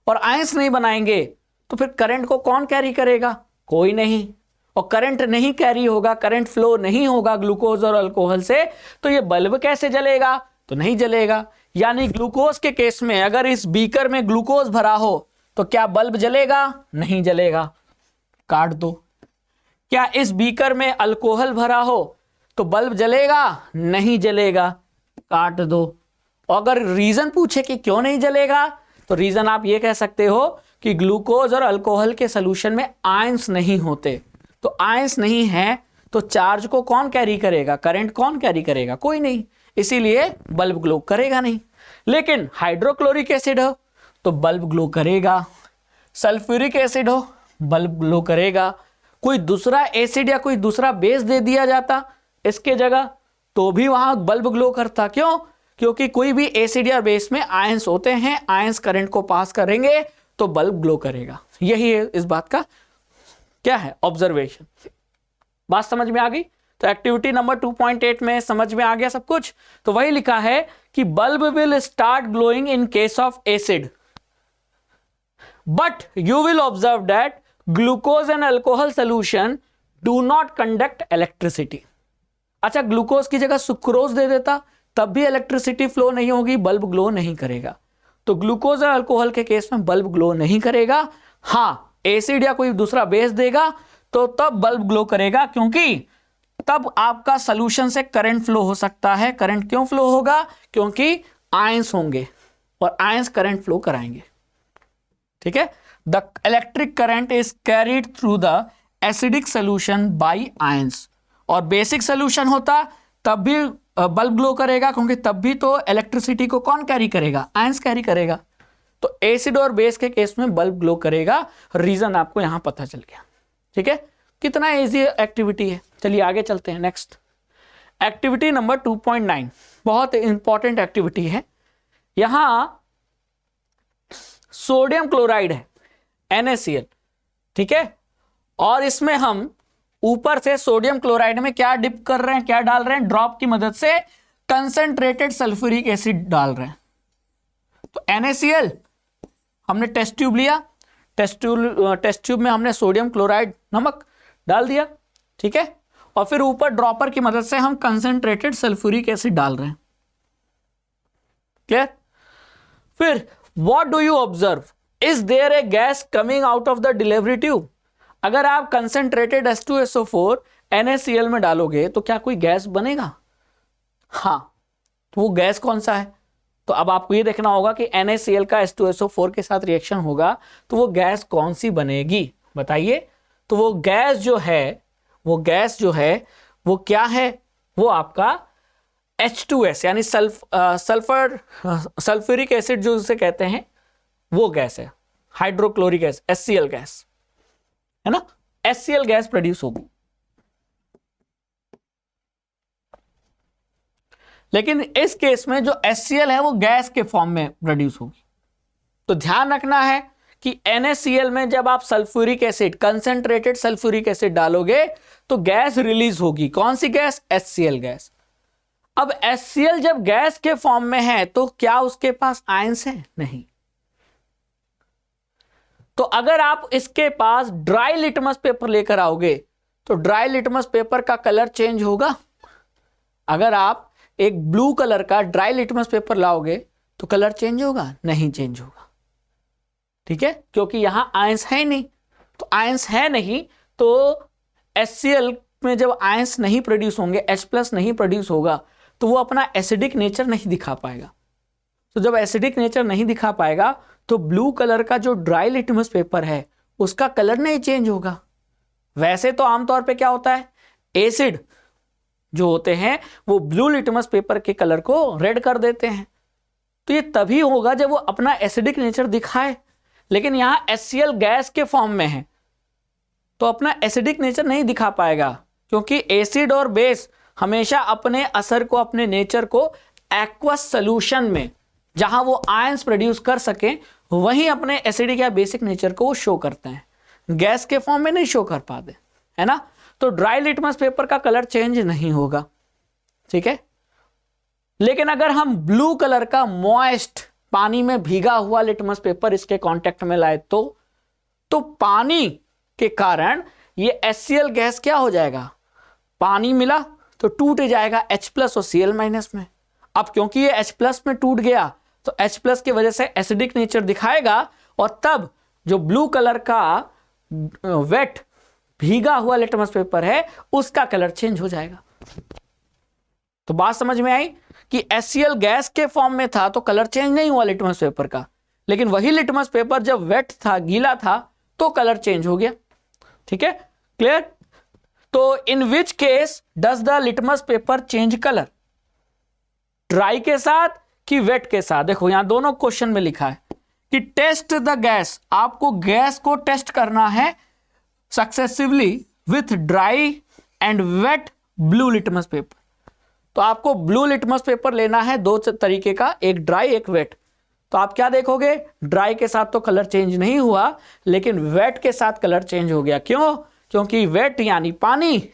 और आयंस नहीं बनाएंगे तो फिर करंट को कौन कैरी करेगा, कोई नहीं। और करंट नहीं कैरी होगा, करंट फ्लो नहीं होगा ग्लूकोज और अल्कोहल से, तो ये बल्ब कैसे जलेगा, तो नहीं जलेगा। यानी ग्लूकोज के केस में अगर इस बीकर में ग्लूकोज भरा हो तो क्या बल्ब जलेगा, नहीं जलेगा, काट दो। क्या इस बीकर में अल्कोहल भरा हो तो बल्ब जलेगा, नहीं जलेगा, काट दो। अगर रीजन पूछे कि क्यों नहीं जलेगा, तो रीजन आप ये कह सकते हो कि ग्लूकोज और अल्कोहल के सोल्यूशन में आयंस नहीं होते। तो आयंस नहीं है तो चार्ज को कौन कैरी करेगा, करंट कौन कैरी करेगा, कोई नहीं, इसीलिए बल्ब ग्लो करेगा नहीं। लेकिन हाइड्रोक्लोरिक एसिड हो तो बल्ब ग्लो करेगा, सल्फ्यूरिक एसिड हो बल्ब ग्लो करेगा, कोई दूसरा एसिड या कोई दूसरा बेस दे दिया जाता इसके जगह तो भी वहां बल्ब ग्लो करता। क्यों, क्योंकि कोई भी एसिड या बेस में आयंस होते हैं, आयंस करंट को पास करेंगे तो बल्ब ग्लो करेगा। यही है इस बात का क्या है ऑब्जर्वेशन। बात समझ में आ गई? तो एक्टिविटी नंबर 2.8 में समझ में आ गया सब कुछ। तो वही लिखा है कि bulb will start glowing in case of acid, but you will observe that glucose and alcohol solution do not conduct electricity. अच्छा, ग्लूकोज की जगह सुक्रोज दे देता तब भी इलेक्ट्रिसिटी फ्लो नहीं होगी, बल्ब ग्लो नहीं करेगा। तो ग्लूकोज और अल्कोहल के केस में बल्ब ग्लो नहीं करेगा। हाँ, एसिड या कोई दूसरा बेस देगा तो तब बल्ब ग्लो करेगा, क्योंकि तब आपका सॉल्यूशन से करंट फ्लो हो सकता है। करंट क्यों फ्लो होगा? क्योंकि आयंस होंगे और आयंस करंट फ्लो कराएंगे। ठीक है, the electric current is carried through the acidic solution bye ions. और बेसिक सोल्यूशन होता तब भी बल्ब ग्लो करेगा, क्योंकि तब भी तो इलेक्ट्रिसिटी को कौन कैरी करेगा? आयंस कैरी करेगा। तो एसिड और बेस के केस में बल्ब ग्लो करेगा। रीजन आपको यहां पता चल गया। ठीक है, कितना इजी एक्टिविटी है। चलिए आगे चलते हैं। नेक्स्ट एक्टिविटी नंबर 2.9 बहुत इंपॉर्टेंट एक्टिविटी है। यहां सोडियम क्लोराइड है NaCl, ठीक है, और इसमें हम ऊपर से सोडियम क्लोराइड में क्या डिप कर रहे हैं, क्या डाल रहे हैं? ड्रॉप की मदद से कंसंट्रेटेड सल्फ्यूरिक एसिड डाल रहे हैं। तो NaCl हमने टेस्ट ट्यूब लिया, टेस्ट ट्यूब में हमने सोडियम क्लोराइड नमक डाल दिया, ठीक है, और फिर ऊपर ड्रॉपर की मदद से हम कंसंट्रेटेड सल्फ्यूरिक एसिड डाल रहे हैं। क्लियर? फिर what do you observe? Is there a gas coming out of the delivery tube? अगर आप कंसंट्रेटेड H2SO4 NaCl में डालोगे तो क्या कोई गैस बनेगा? हाँ, तो वो गैस कौन सा है? तो अब आपको ये देखना होगा कि NaCl का H2SO4 के साथ रिएक्शन होगा तो वो गैस कौन सी बनेगी, बताइए। तो वो गैस जो है वो क्या है? वो आपका H2S यानी सल्फ्यूरिक एसिड जो उसे कहते हैं वो गैस है, हाइड्रोक्लोरिक एसिड HCl गैस है ना। HCl गैस प्रोड्यूस होगी। लेकिन इस केस में जो HCl है वो गैस के फॉर्म में प्रोड्यूस होगी। तो ध्यान रखना है कि NaCl में जब आप sulphuric acid, concentrated sulphuric acid डालोगे तो गैस रिलीज होगी। कौन सी गैस? HCl gas. अब HCl जब गैस के फॉर्म में है तो क्या उसके पास आयंस है? नहीं। तो अगर आप इसके पास ड्राई लिटमस पेपर लेकर आओगे तो ड्राई लिटमस पेपर का कलर चेंज होगा? अगर आप एक ब्लू कलर का ड्राई लिटमस पेपर लाओगे तो कलर चेंज होगा? नहीं चेंज होगा। ठीक है, क्योंकि यहां आयंस है नहीं। तो आयंस है नहीं तो HCl में जब आयंस नहीं प्रोड्यूस होंगे, H+ नहीं प्रोड्यूस होगा तो वो अपना एसिडिक नेचर नहीं दिखा पाएगा। तो जब एसिडिक नेचर नहीं दिखा पाएगा तो ब्लू कलर का जो ड्राई लिटमस पेपर है उसका कलर नहीं चेंज होगा। वैसे तो आमतौर पे क्या होता है, एसिड जो होते हैं वो ब्लू लिटमस पेपर के कलर को रेड कर देते हैं। तो ये तभी होगा जब वो अपना एसिडिक नेचर दिखाए। लेकिन यहां HCl गैस के फॉर्म में है तो अपना एसिडिक नेचर नहीं दिखा पाएगा, क्योंकि एसिड और बेस हमेशा अपने असर को, अपने नेचर को एक्वस सॉल्यूशन में जहां वो आयंस प्रोड्यूस कर सके वहीं अपने एसिडिक या बेसिक नेचर को वो शो करते हैं, गैस के फॉर्म में नहीं शो कर पाते, है ना। तो ड्राई लिटमस पेपर का कलर चेंज नहीं होगा, ठीक है। लेकिन अगर हम ब्लू कलर का मॉइस्ट पानी में भीगा हुआ लिटमस पेपर इसके कांटेक्ट में लाए तो पानी के कारण ये HCl गैस क्या हो जाएगा, पानी मिला तो टूट जाएगा H+ और Cl- में। अब क्योंकि ये H+ में टूट गया तो H+ की वजह से एसिडिक नेचर दिखाएगा और तब जो ब्लू कलर का वेट भीगा हुआ लिटमस पेपर है उसका कलर चेंज हो जाएगा। तो बात समझ में आई कि HCl गैस के फॉर्म में था तो कलर चेंज नहीं हुआ लिटमस पेपर का, लेकिन वही लिटमस पेपर जब वेट था, गीला था, तो कलर चेंज हो गया। ठीक है, क्लियर। तो in which case does the litmus paper change colour, dry के साथ कि वेट के साथ? देखो यहां दोनों क्वेश्चन में लिखा है कि टेस्ट द गैस, आपको गैस को टेस्ट करना है successively with dry and wet blue litmus paper. तो आपको ब्लू लिटमस पेपर लेना है दो तरीके का, एक ड्राई एक वेट। तो आप क्या देखोगे, ड्राई के साथ तो कलर चेंज नहीं हुआ, लेकिन वेट के साथ कलर चेंज हो गया। क्यों? क्योंकि वेट यानी पानी,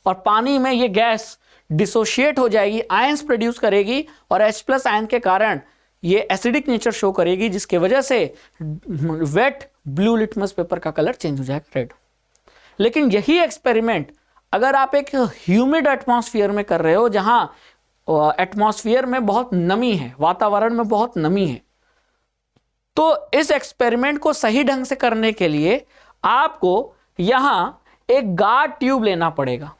और पानी में ये गैस डिसोशिएट हो जाएगी, आयंस प्रोड्यूस करेगी, और H+ आयन के कारण ये एसिडिक नेचर शो करेगी, जिसके वजह से वेट ब्लू लिटमस पेपर का कलर चेंज हो जाएगा रेड। लेकिन यही एक्सपेरिमेंट अगर आप एक ह्यूमिड एटमॉस्फेयर में कर रहे हो, जहां एटमॉस्फेयर में बहुत नमी है, वातावरण में बहुत नमी है, तो इस एक्सपेरिमेंट को सही ढंग से करने के लिए आपको यहां एक गार्ड ट्यूब लेना पड़ेगा।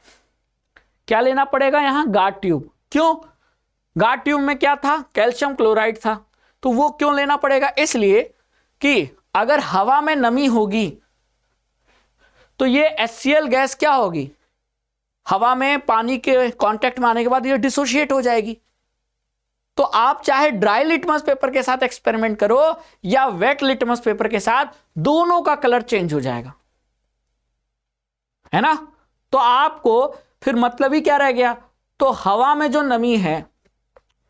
क्या लेना पड़ेगा यहां? Guard tube. क्यों? गार्ड ट्यूब में क्या था? कैल्शियम क्लोराइड था। तो वो क्यों लेना पड़ेगा? इसलिए कि अगर हवा में नमी होगी तो ये HCl गैस क्या होगी, हवा में पानी के कांटेक्ट में आने के बाद ये डिसोशिएट हो जाएगी। तो आप चाहे ड्राई लिटमस पेपर के साथ एक्सपेरिमेंट करो या वेट लिटमस पेपर के साथ, दोनों का कलर चेंज हो जाएगा, है ना। तो आपको फिर मतलब ही क्या रह गया? तो हवा में जो नमी है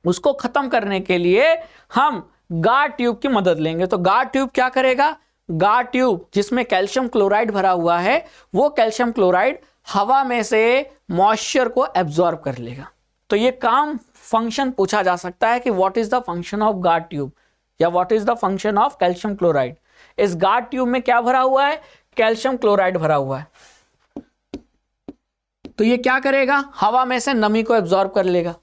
उसको खत्म करने के लिए हम गार्ड ट्यूब की मदद लेंगे। तो गार्ड ट्यूब क्या करेगा? गार्ड ट्यूब जिसमें कैल्शियम क्लोराइड भरा हुआ है, वो कैल्शियम क्लोराइड हवा में से मॉइस्चर को एब्जॉर्ब कर लेगा। तो ये काम फंक्शन पूछा जा सकता है कि what is the function of guard tube, या what is the function of calcium chloride. इस गार्ड ट्यूब में क्या भरा हुआ है? कैल्शियम क्लोराइड भरा हुआ है। तो ये क्या करेगा? हवा में से नमी को एब्जॉर्ब कर लेगा।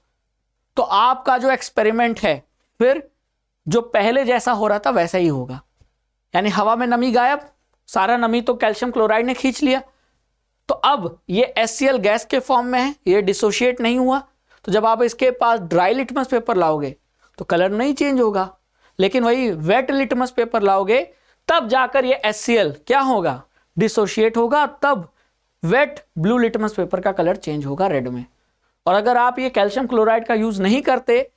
तो आपका जो एक्सपेरिमेंट है फिर जो पहले जैसा हो रहा था वैसा ही होगा, यानी हवा में नमी गायब, सारा नमी तो कैल्शियम क्लोराइड ने खींच लिया। तो अब ये HCl गैस के फॉर्म में है, ये डिसोशिएट नहीं हुआ। तो जब आप इसके पास ड्राई लिटमस पेपर लाओगे तो कलर नहीं चेंज होगा, लेकिन वही वेट लिटमस पेपर लाओगे तब जाकर ये HCl क्या होगा? डिसोशिएट होगा, तब वेट ब्लू लिटमस पेपर का कलर चेंज होगा रेड में। और अगर आप ये कैल्शियम क्लोराइड का यूज नहीं करते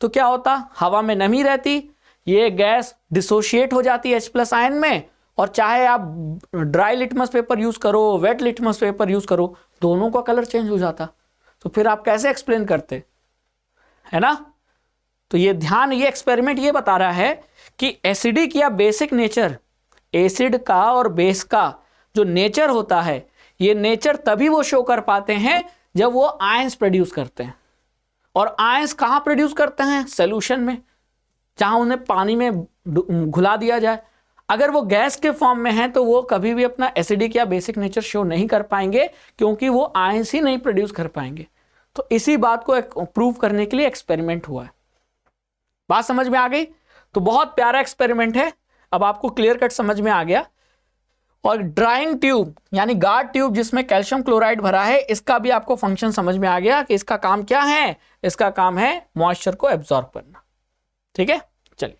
तो क्या होता? हवा में नमी रहती, ये गैस डिसोशिएट हो जाती H+ आयन में, और चाहे आप ड्राई लिटमस पेपर यूज करो, वेट लिटमस पेपर यूज करो, दोनों का कलर चेंज हो जाता। तो फिर आप कैसे एक्सप्लेन करते, है ना। तो ये ध्यान, ये एक्सपेरिमेंट ये बता रहा है कि एसिडिक या बेसिक नेचर, एसिड का और बेस का जो नेचर होता है, ये नेचर तभी वो शो कर पाते हैं जब वो आयंस प्रोड्यूस करते हैं। और आयंस कहां प्रोड्यूस करते हैं? सॉल्यूशन में, जहां उन्हें पानी में घुला दिया जाए। अगर वो गैस के फॉर्म में है तो वो कभी भी अपना एसिडिक या बेसिक नेचर शो नहीं कर पाएंगे, क्योंकि वो आयंस ही नहीं प्रोड्यूस कर पाएंगे। तो इसी बात को प्रूव करने के लिए एक्सपेरिमेंट हुआ है। बात समझ में आ गई? तो बहुत प्यारा एक्सपेरिमेंट है, अब आपको क्लियर कट समझ में आ गया। और ड्राइंग ट्यूब यानी गार्ड ट्यूब जिसमें कैल्शियम क्लोराइड भरा है, इसका भी आपको फंक्शन समझ में आ गया कि इसका काम क्या है। इसका काम है मॉइस्चर को एब्जॉर्ब करना। ठीक है, चलिए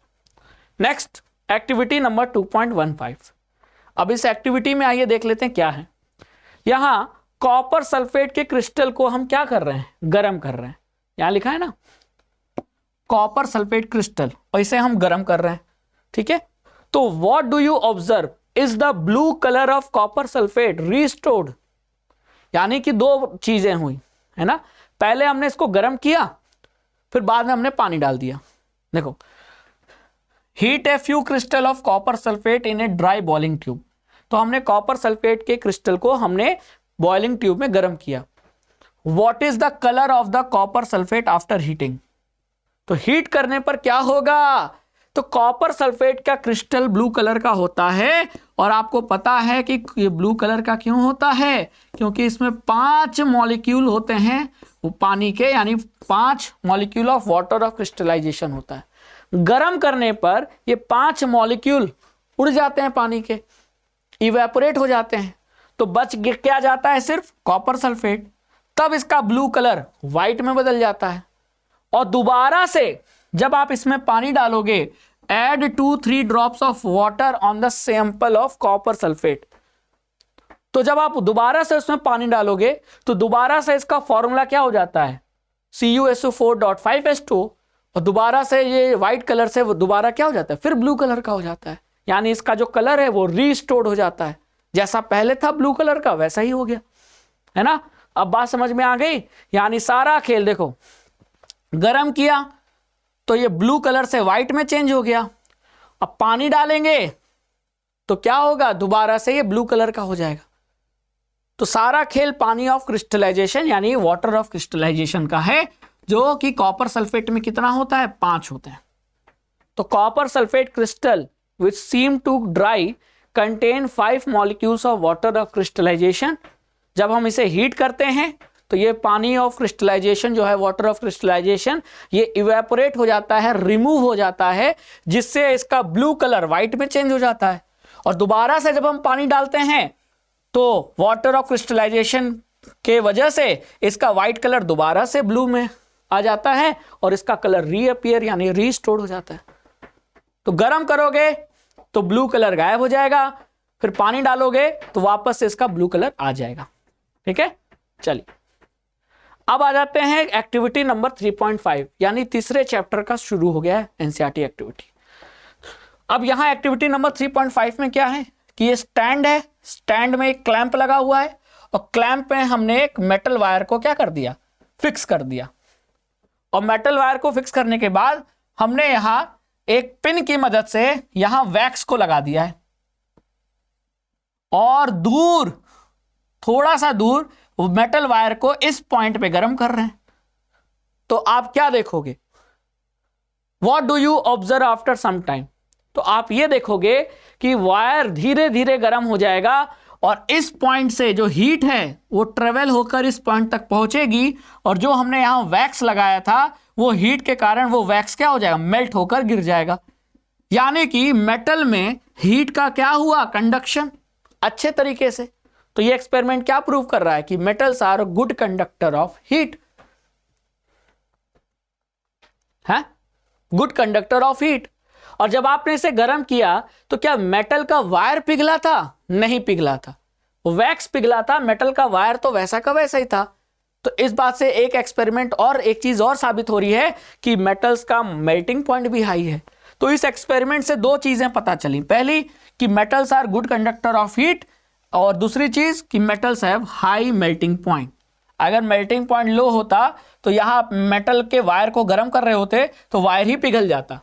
नेक्स्ट एक्टिविटी नंबर 2.15। अब इस एक्टिविटी में आइए देख लेते हैं क्या है। यहां कॉपर सल्फेट के क्रिस्टल को हम क्या कर रहे हैं? गर्म कर रहे हैं। यहां लिखा है ना कॉपर सल्फेट क्रिस्टल, और इसे हम गर्म कर रहे हैं। ठीक है, तो what do you observe? Is the blue colour of copper sulphate restored? यानी कि दो चीजें हुई, है ना। पहले हमने इसको गर्म किया, फिर बाद में हमने पानी डाल दिया। देखो, heat a few crystal of copper sulphate in a dry boiling tube. तो हमने कॉपर सल्फेट के क्रिस्टल को हमने बॉइलिंग ट्यूब में गर्म किया। What is the colour of the copper sulphate after heating? तो हीट करने पर क्या होगा? तो कॉपर सल्फेट का क्रिस्टल ब्लू कलर का होता है, और आपको पता है कि ये ब्लू कलर का क्यों होता है? क्योंकि इसमें 5 मॉलिक्यूल होते हैं वो पानी के, यानी 5 molecule of water of crystallization होता है। गर्म करने पर ये 5 मॉलिक्यूल उड़ जाते हैं पानी के, इवेपोरेट हो जाते हैं, तो बच क्या जाता है? सिर्फ कॉपर सल्फेट। तब इसका ब्लू कलर व्हाइट में बदल जाता है। और दोबारा से जब आप इसमें पानी डालोगे, add 2-3 drops of water on the sample of copper sulphate. तो जब आप दोबारा से उसमें पानी डालोगे तो दोबारा से इसका फॉर्मूला क्या हो जाता है? CuSO4.5H2, और दोबारा से ये व्हाइट कलर से वो दोबारा क्या हो जाता है? फिर ब्लू कलर का हो जाता है। यानी इसका जो कलर है वो रीस्टोर्ड हो जाता है, जैसा पहले था ब्लू कलर का वैसा ही हो गया, है ना। अब बात समझ में आ गई। यानी सारा खेल देखो, गरम किया तो ये ब्लू कलर से व्हाइट में चेंज हो गया, अब पानी डालेंगे तो क्या होगा, दोबारा से ये ब्लू कलर का हो जाएगा। तो सारा खेल पानी ऑफ क्रिस्टलाइजेशन यानी वाटर ऑफ क्रिस्टलाइजेशन का है, जो कि कॉपर सल्फेट में कितना होता है, 5 होते हैं। तो copper sulphate crystal which seem to dry contain 5 molecules of water of crystallization. जब हम इसे हीट करते हैं तो ये पानी ऑफ क्रिस्टलाइजेशन जो है, वाटर ऑफ क्रिस्टलाइजेशन, ये इवेपोरेट हो जाता है, रिमूव हो जाता है, जिससे इसका ब्लू कलर व्हाइट में चेंज हो जाता है। और दोबारा से जब हम पानी डालते हैं तो वाटर ऑफ क्रिस्टलाइजेशन के वजह से इसका व्हाइट कलर दोबारा से ब्लू में आ जाता है और इसका कलर रीअपियर यानी रीस्टोर हो जाता है। तो गर्म करोगे तो ब्लू कलर गायब हो जाएगा, फिर पानी डालोगे तो वापस से इसका ब्लू कलर आ जाएगा। ठीक है, चलिए अब आ जाते हैं एक्टिविटी नंबर 3.5 यानी तीसरे चैप्टर का शुरू हो गया है एनसीईआरटी एक्टिविटी। अब यहां एक्टिविटी नंबर 3.5 में क्या है कि ये स्टैंड है, स्टैंड में एक क्लैंप लगा हुआ है और क्लैंप में हमने एक मेटल वायर को क्या कर दिया, फिक्स कर दिया। और मेटल वायर को फिक्स करने के बाद हमने यहां एक पिन की मदद से यहां वैक्स को लगा दिया है और दूर, थोड़ा सा दूर मेटल वायर को इस पॉइंट पे गर्म कर रहे हैं। तो आप क्या देखोगे, what do you observe after some time, तो आप ये देखोगे कि वायर धीरे धीरे गर्म हो जाएगा और इस पॉइंट से जो हीट है वो ट्रेवल होकर इस पॉइंट तक पहुंचेगी और जो हमने यहां वैक्स लगाया था वो हीट के कारण वो वैक्स क्या हो जाएगा, मेल्ट होकर गिर जाएगा। यानी कि मेटल में हीट का क्या हुआ, कंडक्शन अच्छे तरीके से। तो ये एक्सपेरिमेंट क्या प्रूव कर रहा है कि metals are good conductor of heat है, गुड कंडक्टर ऑफ हीट। और जब आपने इसे गर्म किया तो क्या मेटल का वायर पिघला था, नहीं पिघला था, वो वैक्स पिघला था, मेटल का वायर तो वैसा का वैसा ही था। तो इस बात से एक एक्सपेरिमेंट और एक चीज और साबित हो रही है कि मेटल्स का मेल्टिंग पॉइंट भी हाई है। तो इस एक्सपेरिमेंट से 2 चीजें पता चली, पहली कि metals are good conductor of heat और दूसरी चीज कि metals have high melting point. अगर मेल्टिंग पॉइंट लो होता तो यहां मेटल के वायर को गर्म कर रहे होते तो वायर ही पिघल जाता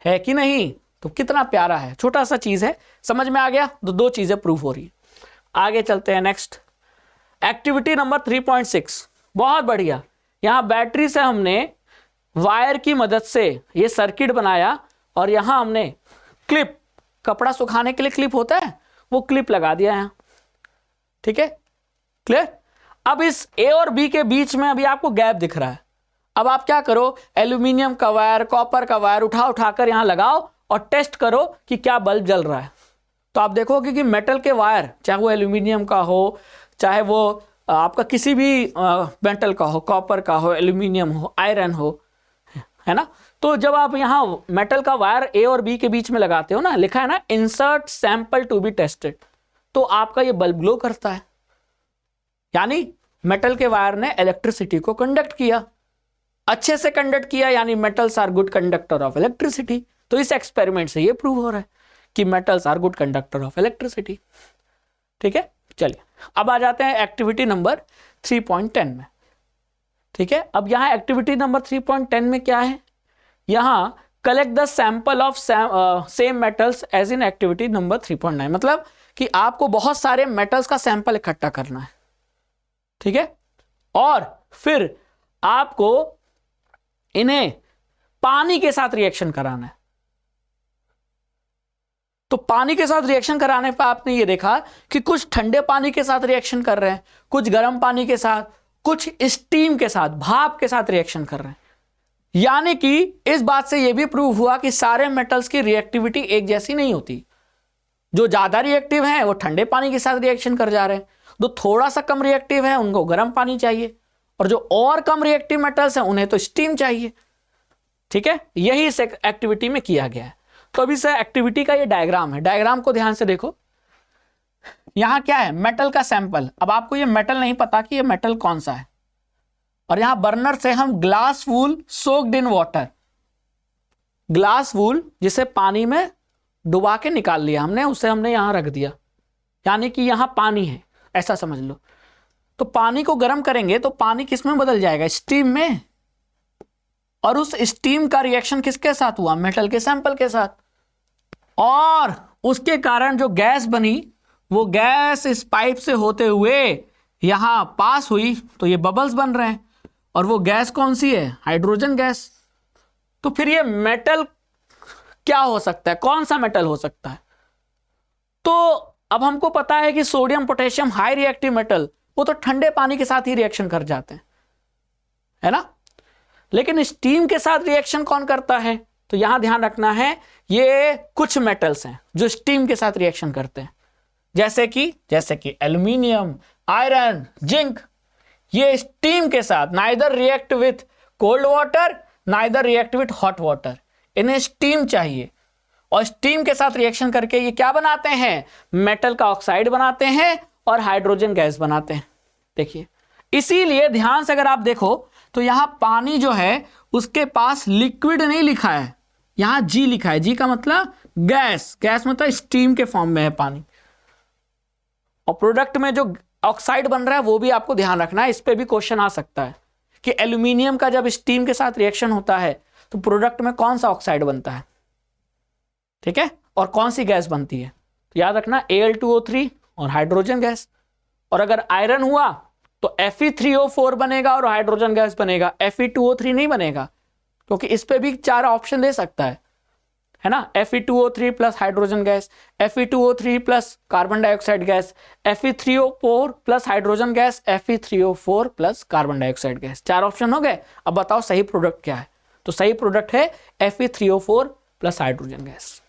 है कि नहीं। तो कितना प्यारा है, छोटा सा चीज है, समझ में आ गया। तो 2 चीजें प्रूव हो रही है। आगे चलते हैं नेक्स्ट एक्टिविटी नंबर 3.6। बहुत बढ़िया, यहां बैटरी से हमने वायर की मदद से ये सर्किट बनाया और यहां हमने क्लिप, कपड़ा सुखाने के लिए क्लिप होता है, वो क्लिप लगा दिया यहां। ठीक है, क्लियर। अब इस ए और बी के बीच में अभी आपको गैप दिख रहा है। अब आप क्या करो, एल्यूमिनियम का वायर, कॉपर का वायर उठाकर यहां लगाओ और टेस्ट करो कि क्या बल्ब जल रहा है। तो आप देखोगे कि मेटल के वायर, चाहे वो एल्यूमिनियम का हो, चाहे वो आपका किसी भी मेटल का हो, कॉपर का हो, एल्यूमिनियम हो, आयरन हो, है ना। तो जब आप यहां मेटल का वायर ए और बी के बीच में लगाते हो ना, लिखा है ना insert sample to be tested, तो आपका ये बल्ब ग्लो करता है। यानी मेटल के वायर ने इलेक्ट्रिसिटी को कंडक्ट किया, अच्छे से कंडक्ट किया, यानी metals are good conductor of electricity. तो इस एक्सपेरिमेंट से ये प्रूव हो रहा है कि metals are good conductor of electricity. ठीक है, चलिए अब आ जाते हैं एक्टिविटी नंबर 3.10 में। ठीक है, अब यहां एक्टिविटी नंबर 3.10 में क्या है, यहां collect the sample of same metals as in activity number 3.9। मतलब कि आपको बहुत सारे मेटल्स का सैंपल इकट्ठा करना है। ठीक है, और फिर आपको इन्हें पानी के साथ रिएक्शन कराना है। तो पानी के साथ रिएक्शन कराने पर आपने ये देखा कि कुछ ठंडे पानी के साथ रिएक्शन कर रहे हैं, कुछ गर्म पानी के साथ, कुछ स्टीम के साथ, भाप के साथ रिएक्शन कर रहे हैं। यानी कि इस बात से यह भी प्रूव हुआ कि सारे मेटल्स की रिएक्टिविटी एक जैसी नहीं होती। जो ज्यादा रिएक्टिव हैं वो ठंडे पानी के साथ रिएक्शन कर जा रहे हैं, जो थोड़ा सा कम रिएक्टिव है उनको गर्म पानी चाहिए, और जो और कम रिएक्टिव मेटल्स हैं उन्हें तो स्टीम चाहिए। ठीक है, यही इस एक्टिविटी में किया गया है। तो अभी से एक्टिविटी का ये डायग्राम है, डायग्राम को ध्यान से देखो। यहां क्या है, मेटल का सैंपल। अब आपको ये मेटल नहीं पता कि ये मेटल कौन सा है, और यहां बर्नर से हम glass wool soaked in water, glass wool जिसे पानी में डुबा के निकाल लिया हमने, उसे हमने यहां रख दिया, यानी कि यहां पानी है, ऐसा समझ लो। तो पानी को गर्म करेंगे तो पानी किस में बदल जाएगा, स्टीम में। और उस स्टीम का रिएक्शन किसके साथ हुआ, मेटल के सैंपल के साथ, और उसके कारण जो गैस बनी वो गैस इस पाइप से होते हुए यहां पास हुई, तो ये बबल्स बन रहे हैं। और वो गैस कौन सी है, हाइड्रोजन गैस। तो फिर ये मेटल क्या हो सकता है, कौन सा मेटल हो सकता है। तो अब हमको पता है कि sodium potassium high reactive metal वो तो ठंडे पानी के साथ ही रिएक्शन कर जाते हैं, है ना। लेकिन स्टीम के साथ रिएक्शन कौन करता है, तो यहां ध्यान रखना है ये कुछ मेटल्स हैं जो स्टीम के साथ रिएक्शन करते हैं, जैसे कि एल्यूमिनियम, आयरन, जिंक। ये स्टीम के साथ neither react with cold water neither react with hot water, इन्हें स्टीम चाहिए। और स्टीम के साथ रिएक्शन करके ये क्या बनाते हैं, मेटल का ऑक्साइड बनाते हैं और हाइड्रोजन गैस बनाते हैं। देखिए, इसीलिए ध्यान से अगर आप देखो तो यहां पानी जो है उसके पास लिक्विड नहीं लिखा है, यहां जी लिखा है। जी का मतलब गैस, गैस मतलब स्टीम के फॉर्म में है पानी। और प्रोडक्ट में जो ऑक्साइड बन रहा है वो भी आपको ध्यान रखना है, इस पे भी क्वेश्चन आ सकता है कि एल्यूमिनियम का जब स्टीम के साथ रिएक्शन होता है तो प्रोडक्ट में कौन सा ऑक्साइड बनता है, ठीक है, और कौन सी गैस बनती है। तो याद रखना Al2O3 और हाइड्रोजन गैस। और अगर आयरन हुआ तो Fe3O4 बनेगा और हाइड्रोजन गैस बनेगा, Fe2O3 नहीं बनेगा, क्योंकि इस पे भी 4 ऑप्शन दे सकता है ना। Fe2O3 plus hydrogen gas, Fe2O3 plus carbon dioxide gas, Fe3O4 plus hydrogen gas, Fe3O4 plus carbon dioxide gas. 4 option हो गए। अब बताओ सही प्रोडक्ट क्या है, तो सही प्रोडक्ट है Fe3O4 प्लस हाइड्रोजन गैस,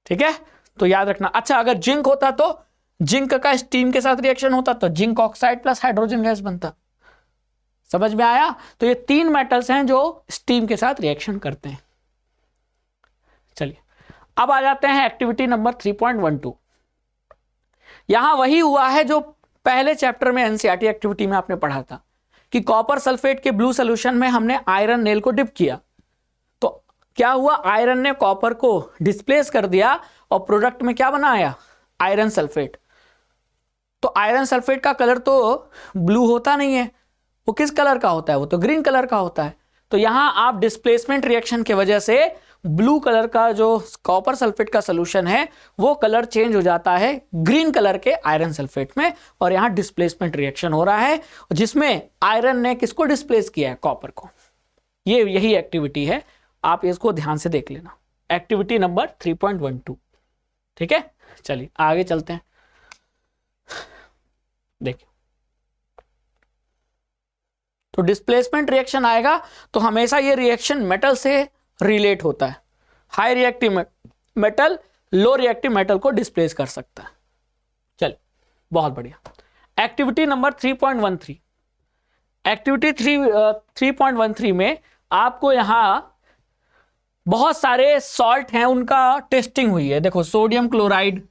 ठीक है। तो याद रखना। अच्छा, अगर जिंक होता तो जिंक का स्टीम के साथ रिएक्शन होता तो zinc oxide plus hydrogen gas बनता। समझ में आया। तो ये 3 मेटल्स हैं जो स्टीम के साथ रिएक्शन करते हैं। चलिए अब आ जाते हैं एक्टिविटी नंबर 3.12। यहां वही हुआ है जो पहले चैप्टर में एनसीईआरटी एक्टिविटी में आपने पढ़ा था कि कॉपर सल्फेट के ब्लू सॉल्यूशन में हमने आयरन नेल को डिप किया, तो क्या हुआ, आयरन ने कॉपर को डिस्प्लेस कर दिया और प्रोडक्ट में क्या बनाया, आयरन सल्फेट। तो आयरन सल्फेट का कलर तो ब्लू होता नहीं है, वो किस कलर का होता है, वो तो ग्रीन कलर का होता है। तो यहां आप डिस्प्लेसमेंट रिएक्शन की वजह से ब्लू कलर का जो कॉपर सल्फेट का सॉल्यूशन है वो कलर चेंज हो जाता है ग्रीन कलर के आयरन सल्फेट में, और यहां डिस्प्लेसमेंट रिएक्शन हो रहा है जिसमें आयरन ने किसको डिस्प्लेस किया है, कॉपर को। ये यही एक्टिविटी है, आप इसको ध्यान से देख लेना, एक्टिविटी नंबर 3.12, ठीक है। चलिए आगे चलते हैं। देखिए, तो डिस्प्लेसमेंट रिएक्शन आएगा तो हमेशा ये रिएक्शन मेटल से रिलेट होता है। High reactive metal low reactive metal को डिस्प्लेस कर सकता है। चलिए बहुत बढ़िया। एक्टिविटी नंबर 3.13, एक्टिविटी 3.13 में आपको यहां बहुत सारे सॉल्ट हैं उनका टेस्टिंग हुई है। देखो, sodium chloride,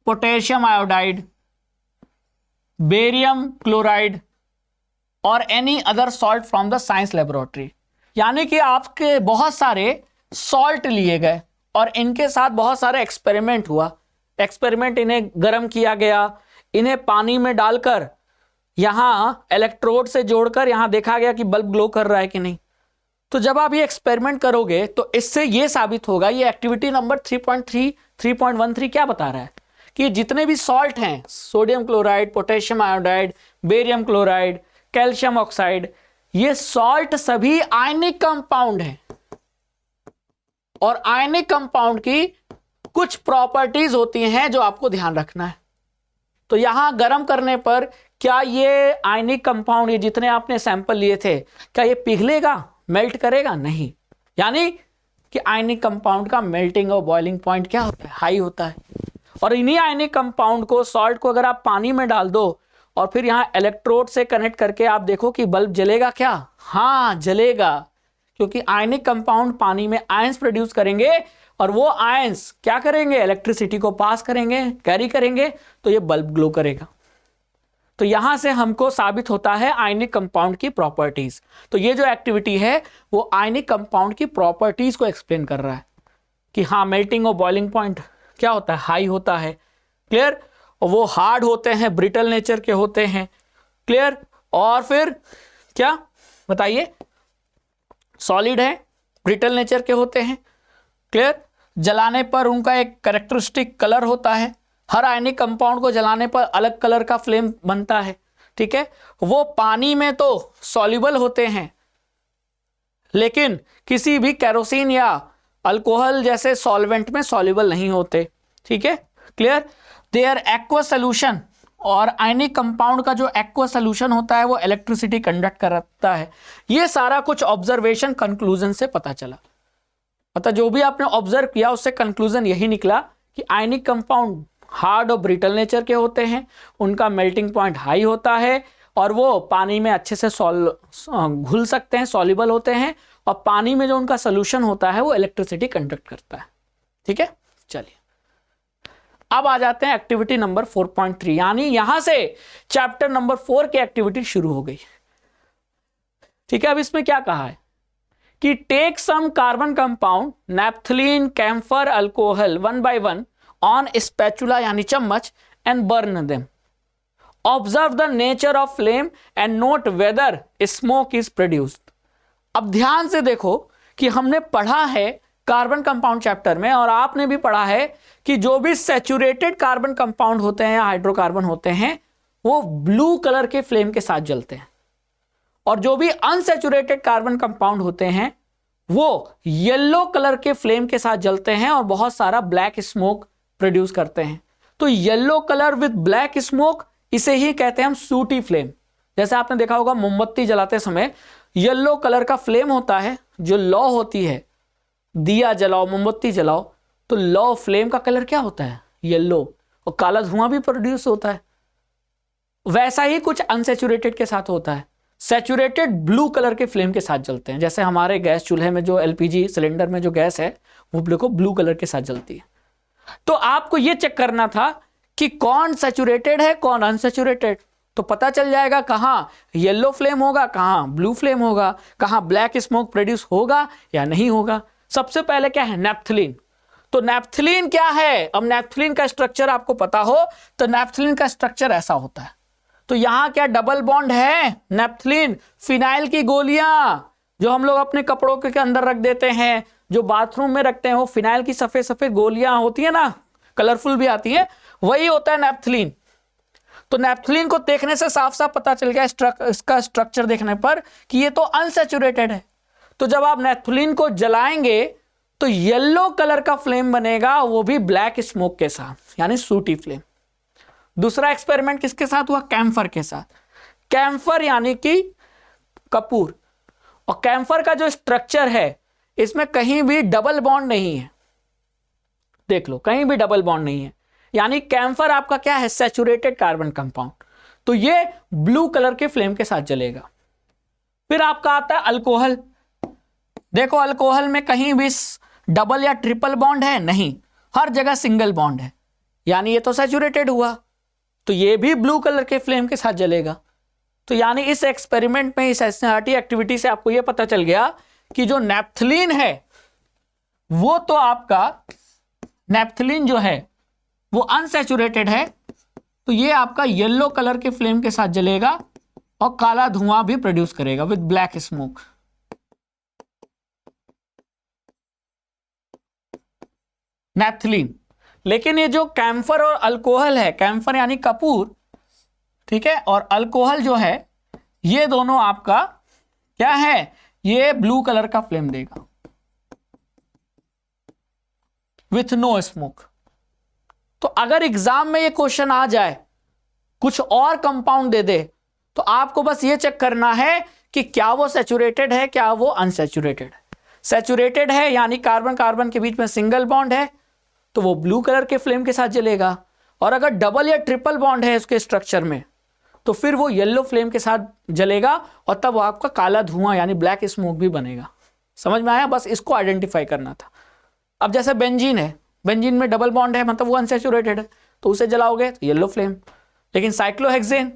potassium iodide, barium chloride और any other salt from the science laboratory. यानी कि आपके बहुत सारे सॉल्ट लिए गए और इनके साथ बहुत सारे एक्सपेरिमेंट हुआ। एक्सपेरिमेंट, इन्हें गर्म किया गया, इन्हें पानी में डालकर यहां इलेक्ट्रोड से जोड़कर यहां देखा गया कि बल्ब ग्लो कर रहा है कि नहीं। तो जब आप ये एक्सपेरिमेंट करोगे तो इससे ये साबित होगा, ये एक्टिविटी नंबर 3.13 क्या बता रहा है कि जितने भी सॉल्ट हैं, sodium chloride, potassium iodide, barium chloride, calcium oxide, ये सॉल्ट सभी आयनिक कंपाउंड हैं और आयनिक कंपाउंड की कुछ प्रॉपर्टीज होती हैं जो आपको ध्यान रखना है। तो यहां गर्म करने पर क्या ये आयनिक कंपाउंड, ये जितने आपने सैंपल लिए थे, क्या ये पिघलेगा, मेल्ट करेगा? नहीं। यानी कि आयनिक कंपाउंड का मेल्टिंग और बॉइलिंग पॉइंट क्या होता है, हाई होता है। और इन्हीं आयनिक कंपाउंड को, सॉल्ट को अगर आप पानी में डाल दो और फिर यहां इलेक्ट्रोड से कनेक्ट करके आप देखो कि बल्ब जलेगा क्या? हाँ, जलेगा, क्योंकि आयनिक कंपाउंड पानी में आयंस प्रोड्यूस करेंगे और वो आयंस क्या करेंगे, इलेक्ट्रिसिटी को पास करेंगे, कैरी करेंगे, तो ये बल्ब ग्लो करेगा। तो यहां से हमको साबित होता है आयनिक कंपाउंड की प्रॉपर्टीज। तो ये जो एक्टिविटी है वो आयनिक कंपाउंड की प्रॉपर्टीज को एक्सप्लेन कर रहा है कि हाँ, मेल्टिंग और बॉइलिंग पॉइंट क्या होता है, हाई होता है। क्लियर? वो हार्ड होते हैं, ब्रिटल नेचर के होते हैं। क्लियर? और फिर क्या बताइए, सॉलिड है, ब्रिटल नेचर के होते हैं। क्लियर? जलाने पर उनका एक कैरेक्टरिस्टिक कलर होता है, हर आयनिक कंपाउंड को जलाने पर अलग कलर का फ्लेम बनता है। ठीक है? वो पानी में तो सॉल्युबल होते हैं, लेकिन किसी भी केरोसिन या अल्कोहल जैसे सॉल्वेंट में सॉल्युबल नहीं होते। ठीक है? क्लियर? देयर एक्वा सोल्यूशन, और आयनिक कंपाउंड का जो एक्वा सोल्यूशन होता है वो इलेक्ट्रिसिटी कंडक्ट करता है। ये सारा कुछ ऑब्जर्वेशन कंक्लूजन से पता चला। मतलब जो भी आपने ऑब्जर्व किया उससे कंक्लूजन यही निकला कि आयनिक कंपाउंड हार्ड और ब्रिटल नेचर के होते हैं, उनका मेल्टिंग पॉइंट हाई होता है और वो पानी में अच्छे से घुल सकते हैं, सॉल्युबल होते हैं, और पानी में जो उनका सोल्यूशन होता है वो इलेक्ट्रिसिटी कंडक्ट करता है। ठीक है? चलिए अब आ जाते हैं एक्टिविटी नंबर 4.3, यानी यहां से चैप्टर नंबर 4 की एक्टिविटी शुरू हो गई। ठीक है? अब इसमें क्या कहा है कि take some carbon compound naphthalene, camphor, alcohol 1 by 1 on spatula यानी चम्मच and burn them. Observe the nature of flame and note whether smoke is produced. अब ध्यान से देखो कि हमने पढ़ा है कार्बन कंपाउंड चैप्टर में, और आपने भी पढ़ा है कि जो भी सैचुरेटेड कार्बन कंपाउंड होते हैं या हाइड्रोकार्बन होते हैं वो ब्लू कलर के फ्लेम के साथ जलते हैं, और जो भी अनसैचुरेटेड कार्बन कंपाउंड होते हैं वो येलो कलर के फ्लेम के साथ जलते हैं और बहुत सारा ब्लैक स्मोक प्रोड्यूस करते हैं। तो yellow colour with black smoke, इसे ही कहते हैं हम सूटी फ्लेम। जैसे आपने देखा होगा मोमबत्ती जलाते समय येलो कलर का फ्लेम होता है, जो लौ होती है, दिया जलाओ, मोमबत्ती जलाओ, तो लौ फ्लेम का कलर क्या होता है? येलो, और काला धुआं भी प्रोड्यूस होता है। वैसा ही कुछ अनसैचुरेटेड के साथ होता है, सैचुरेटेड ब्लू कलर के फ्लेम के साथ जलते हैं। जैसे हमारे गैस चूल्हे में जो एलपीजी सिलेंडर में जो गैस है वो देखो ब्लू कलर के साथ जलती है। तो आपको ये चेक करना था कि कौन सैचुरेटेड है कौन अनसैचुरेटेड, तो पता चल जाएगा कहां येलो फ्लेम होगा, कहां ब्लू फ्लेम होगा, कहां ब्लैक स्मोक प्रोड्यूस होगा या नहीं होगा। सबसे पहले क्या है? नैप्थलीन। तो नैप्थलीन क्या है? अब नैप्थलीन का स्ट्रक्चर आपको पता हो तो नैप्थलीन का स्ट्रक्चर ऐसा होता है। तो यहां क्या डबल बॉन्ड है? नैप्थलीन फिनाइल की गोलियां जो हम लोग अपने कपड़ों के अंदर रख देते हैं, जो बाथरूम में रखते हैं, वो फिनाइल की सफेद सफेद गोलियां होती है ना, कलरफुल भी आती है, वही होता है नैप्थलीन। तो नैप्थलीन को देखने से साफ साफ पता चल गया इसका स्ट्रक्चर देखने पर कि ये तो अनसैचुरेटेड है। तो जब आप नैप्थलीन को जलाएंगे तो येलो कलर का फ्लेम बनेगा, वो भी ब्लैक स्मोक के साथ, यानी सूटी फ्लेम। दूसरा एक्सपेरिमेंट किसके साथ हुआ? कैम्फर के साथ। कैम्फर यानी कि कपूर, और कैम्फर का जो स्ट्रक्चर है इसमें कहीं भी डबल बॉन्ड नहीं है, देख लो कहीं भी डबल बॉन्ड नहीं है, यानी कैम्फर आपका क्या है? Saturated carbon compound. तो ये ब्लू कलर के फ्लेम के साथ जलेगा। फिर आपका आता है अल्कोहल। देखो अल्कोहल में कहीं भी डबल या ट्रिपल बॉन्ड है नहीं, हर जगह सिंगल बॉन्ड है, यानी ये तो सैचुरेटेड हुआ, तो ये भी ब्लू कलर के फ्लेम के साथ जलेगा। तो यानी इस एक्सपेरिमेंट में, इस एसएनआरटी एक्टिविटी से आपको यह पता चल गया कि जो नैप्थलीन है वो तो आपका नैप्थलीन जो है वो अनसैचुरेटेड है, तो ये आपका येलो कलर के फ्लेम के साथ जलेगा और काला धुआं भी प्रोड्यूस करेगा विद ब्लैक स्मोक। नैप्थलीन। लेकिन ये जो कैम्फर और अल्कोहल है, कैम्फर यानी कपूर, ठीक है, और अल्कोहल जो है, ये दोनों आपका क्या है? ये ब्लू कलर का फ्लेम देगा विथ नो स्मोक। तो अगर एग्जाम में ये क्वेश्चन आ जाए, कुछ और कंपाउंड दे दे, तो आपको बस ये चेक करना है कि क्या वो सैचुरेटेड है, क्या वो अनसैचुरेटेड है। सैचुरेटेड है यानी कार्बन कार्बन के बीच में सिंगल बॉन्ड है, तो वो ब्लू कलर के फ्लेम के साथ जलेगा, और अगर डबल या ट्रिपल बॉन्ड है उसके स्ट्रक्चर में तो फिर वो येलो फ्लेम के साथ जलेगा, और तब आपका काला धुआं यानी ब्लैक स्मोक भी बनेगा। समझ में आया? बस इसको आइडेंटिफाई करना था। अब जैसे बेंजीन है, बेंजीन में डबल बॉन्ड है, मतलब वो अनसैचुरेटेड है, तो उसे जलाओगे तो येलो फ्लेम। लेकिन साइक्लोहेक्सेन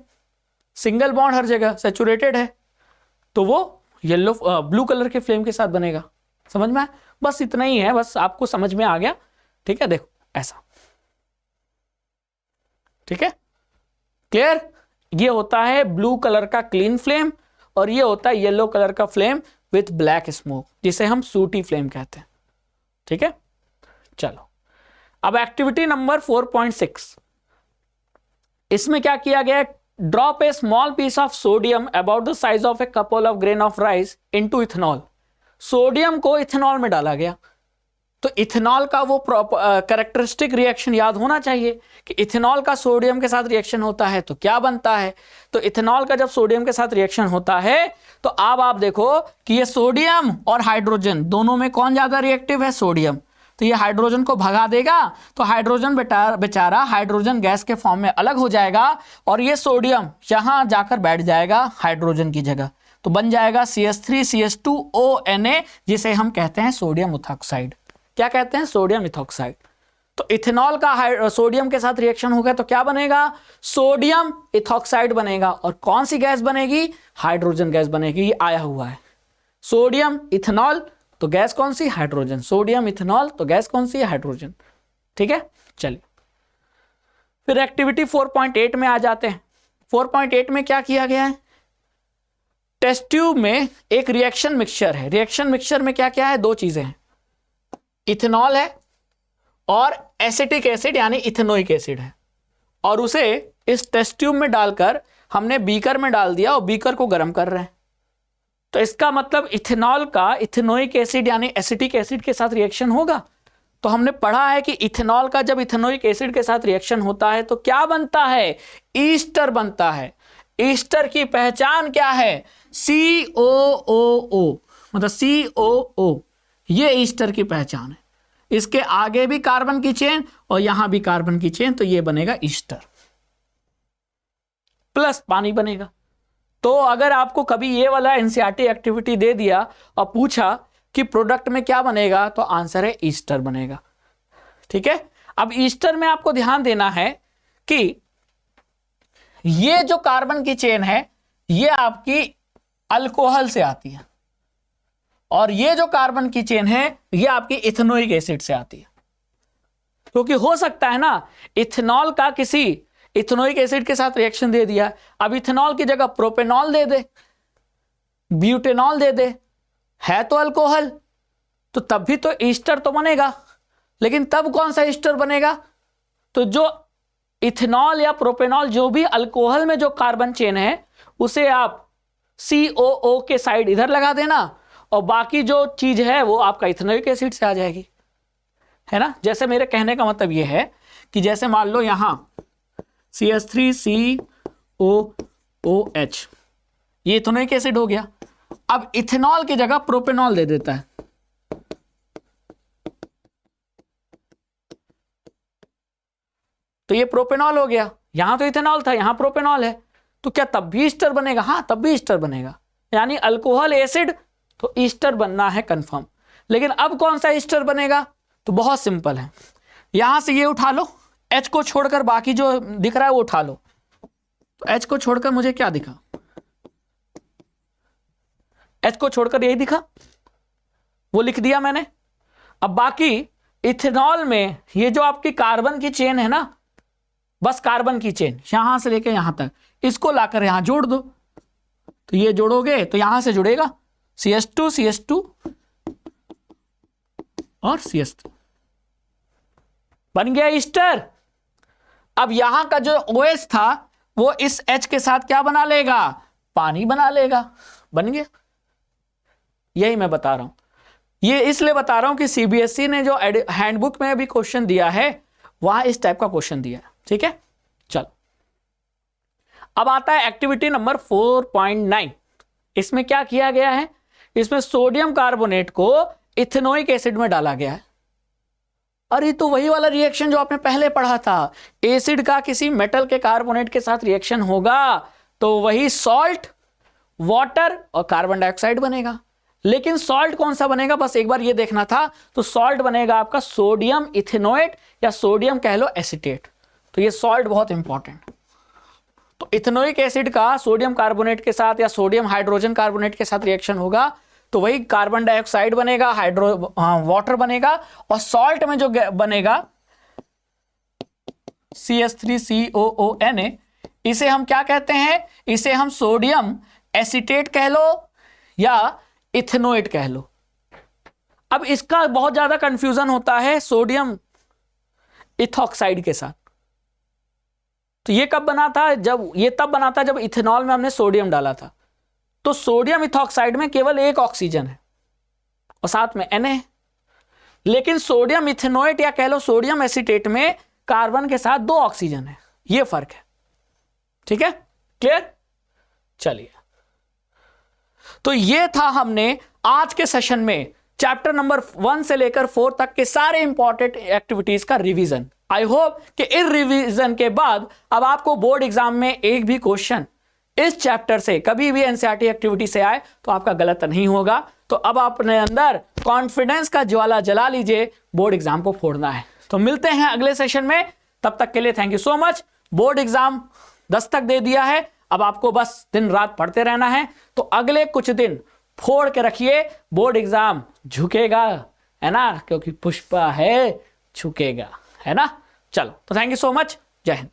सिंगल बॉन्ड हर जगह, सैचुरेटेड है, तो वो येलो ब्लू कलर के फ्लेम के साथ बनेगा। समझ में आया? बस इतना ही है, बस आपको समझ में आ गया। ठीक है, देखो ऐसा ठीक है, क्लियर। ये होता है ब्लू कलर का क्लीन फ्लेम और ये होता है येलो कलर का फ्लेम विथ ब्लैक स्मोक, जिसे हम सूटी फ्लेम कहते हैं। ठीक है, चलो अब एक्टिविटी नंबर 4.6, इसमें क्या किया गया है, drop a small piece of sodium about the size of a couple of grain of rice into ethanol. Sodium को इथेनॉल में डाला गया, तो इथेनॉल का वो कैरेक्टरिस्टिक रिएक्शन याद होना चाहिए कि इथेनॉल का सोडियम के साथ रिएक्शन होता है तो क्या बनता है। तो इथेनॉल का जब सोडियम के साथ रिएक्शन होता है तो अब आप देखो कि ये सोडियम और हाइड्रोजन दोनों में कौन ज्यादा रिएक्टिव है, सोडियम। तो ये हाइड्रोजन को भगा देगा, तो हाइड्रोजन बेचारा हाइड्रोजन गैस के फॉर्म में अलग हो जाएगा और ये सोडियम यहां जाकर बैठ जाएगा हाइड्रोजन की जगह, तो बन जाएगा CH3CH2ONA, जिसे हम कहते हैं सोडियम इथॉक्साइड। क्या कहते हैं, सोडियम इथॉक्साइड। तो इथेनॉल का सोडियम के साथ रिएक्शन होगा तो क्या बनेगा, सोडियम इथॉक्साइड बनेगा। और कौन सी गैस बनेगी, हाइड्रोजन गैस बनेगी। ये आया हुआ है सोडियम इथेनॉल तो गैस कौन सी, हाइड्रोजन। सोडियम इथेनॉल तो गैस कौन सी है, हाइड्रोजन। ठीक है, चलिए फिर एक्टिविटी 4.8 में आ जाते हैं। 4.8 में क्या किया गया है, टेस्ट ट्यूब में एक रिएक्शन मिक्सचर है। रिएक्शन मिक्सचर में क्या क्या है, दो चीजें हैं, इथेनॉल है और एसिटिक एसिड यानी इथेनोइक एसिड है, और उसे इस टेस्ट ट्यूब में डालकर हमने बीकर में डाल दिया और बीकर को गर्म कर रहे हैं। तो इसका मतलब इथेनॉल का इथेनोइक एसिड यानी एसिटिक एसिड के साथ रिएक्शन होगा। तो हमने पढ़ा है कि इथेनॉल का जब इथेनोइक एसिड के साथ रिएक्शन होता है तो क्या बनता है, ईस्टर बनता है। ईस्टर की पहचान क्या है, COOO, मतलब COO, ये ईस्टर की पहचान है। इसके आगे भी कार्बन की चेन और यहां भी कार्बन की चेन, तो ये बनेगा ईस्टर, प्लस पानी बनेगा। तो अगर आपको कभी ये वाला एनसीईआरटी एक्टिविटी दे दिया और पूछा कि प्रोडक्ट में क्या बनेगा, तो आंसर है ईस्टर बनेगा। ठीक है, अब ईस्टर में आपको ध्यान देना है कि ये जो कार्बन की चेन है ये आपकी अल्कोहल से आती है और ये जो कार्बन की चेन है ये आपकी इथेनोइक एसिड से आती है। क्योंकि हो सकता है ना इथेनॉल का किसी इथेनोइक एसिड के साथ रिएक्शन दे दिया, अब इथेनॉल की जगह प्रोपेनॉल दे दे, ब्यूटेनॉल दे दे, है तो अल्कोहल, तो तब भी तो ईस्टर तो बनेगा। लेकिन तब कौन सा ईस्टर बनेगा, तो जो इथेनॉल या प्रोपेनॉल जो भी अल्कोहल में जो कार्बन चेन है उसे आप COO के साइड इधर लगा देना और बाकी जो चीज है वो आपका इथेनोइक एसिड से आ जाएगी, है ना। जैसे मेरे कहने का मतलब ये है कि जैसे मान लो यहां CH3COOH, ये इथेनोइक एसिड हो गया। अब इथेनॉल की जगह प्रोपेनॉल दे देता है, तो ये प्रोपेनॉल हो गया। यहां तो इथेनॉल था, यहां प्रोपेनॉल है, तो क्या तब भी ईस्टर बनेगा, हाँ तब भी ईस्टर बनेगा। यानी अल्कोहल एसिड तो ईस्टर बनना है कंफर्म। लेकिन अब कौन सा ईस्टर बनेगा, तो बहुत सिंपल है, यहां से ये उठा लो, H को छोड़कर बाकी जो दिख रहा है वो उठा लो। तो H को छोड़कर मुझे क्या दिखा, H को छोड़कर यही दिखा, वो लिख दिया मैंने। अब बाकी इथेनॉल में ये जो आपकी कार्बन की चेन है ना, बस कार्बन की चेन यहां से लेकर यहां तक, इसको लाकर यहां जोड़ दो। तो ये जोड़ोगे तो यहां से जुड़ेगा CH2 CH2 और CH3, बन गया ईस्टर। अब यहां का जो OH था वो इस H के साथ क्या बना लेगा, पानी बना लेगा, बन गया। यही मैं बता रहा हूं, ये इसलिए बता रहा हूं कि CBSE ने जो हैंडबुक में भी क्वेश्चन दिया है वहां इस टाइप का क्वेश्चन दिया है। ठीक है, चलो अब आता है एक्टिविटी नंबर 4.9। इसमें क्या किया गया है, इसमें सोडियम कार्बोनेट को इथेनोइक एसिड में डाला गया है। और ये तो वही वाला रिएक्शन जो आपने पहले पढ़ा था, एसिड का किसी मेटल के कार्बोनेट के साथ रिएक्शन होगा तो वही सॉल्ट, वाटर और कार्बन डाइऑक्साइड बनेगा। लेकिन सॉल्ट कौन सा बनेगा, बस एक बार ये देखना था। तो सॉल्ट बनेगा आपका सोडियम इथेनोएट या सोडियम कह लो एसीटेट। तो ये सॉल्ट बहुत इंपॉर्टेंट। तो इथेनोइक एसिड का सोडियम कार्बोनेट के साथ या सोडियम हाइड्रोजन कार्बोनेट के साथ रिएक्शन होगा तो वही कार्बन डाइऑक्साइड बनेगा, वाटर बनेगा। और सॉल्ट में जो बनेगा, CH3COONA, इसे हम क्या कहते हैं? इसे हम सोडियम एसीटेट कह लो या इथेनोएट कह लो। अब इसका बहुत ज्यादा कंफ्यूजन होता है सोडियम इथॉक्साइड के साथ। तो ये कब बना था? ये तब बना था जब इथेनॉल में हमने सोडियम डाला था। तो सोडियम इथॉक्साइड में केवल एक ऑक्सीजन है और साथ में Na है, लेकिन सोडियम इथेनोएट या कह लो सोडियम एसीटेट में कार्बन के साथ 2 ऑक्सीजन है। ये फर्क है। ठीक है, क्लियर? चलिए, तो ये था हमने आज के सेशन में चैप्टर नंबर 1 से लेकर 4 तक के सारे इंपॉर्टेंट एक्टिविटीज का रिवीजन। आई होप कि इस रिवीजन के बाद अब आपको बोर्ड एग्जाम में एक भी क्वेश्चन इस चैप्टर से कभी भी एनसीईआरटी एक्टिविटी से आए तो आपका गलत नहीं होगा। तो अब अपने अंदर कॉन्फिडेंस का ज्वाला जला लीजिए, बोर्ड एग्जाम को फोड़ना है। तो मिलते हैं अगले सेशन में, तब तक के लिए thank you so much. Board exam Dastak दे दिया है, अब आपको बस दिन रात पढ़ते रहना है। तो अगले कुछ दिन फोड़ के रखिए, बोर्ड एग्जाम झुकेगा, है ना, क्योंकि पुष्पा है झुकेगा, है ना। चलो, तो थैंक यू सो मच, जय हिंद।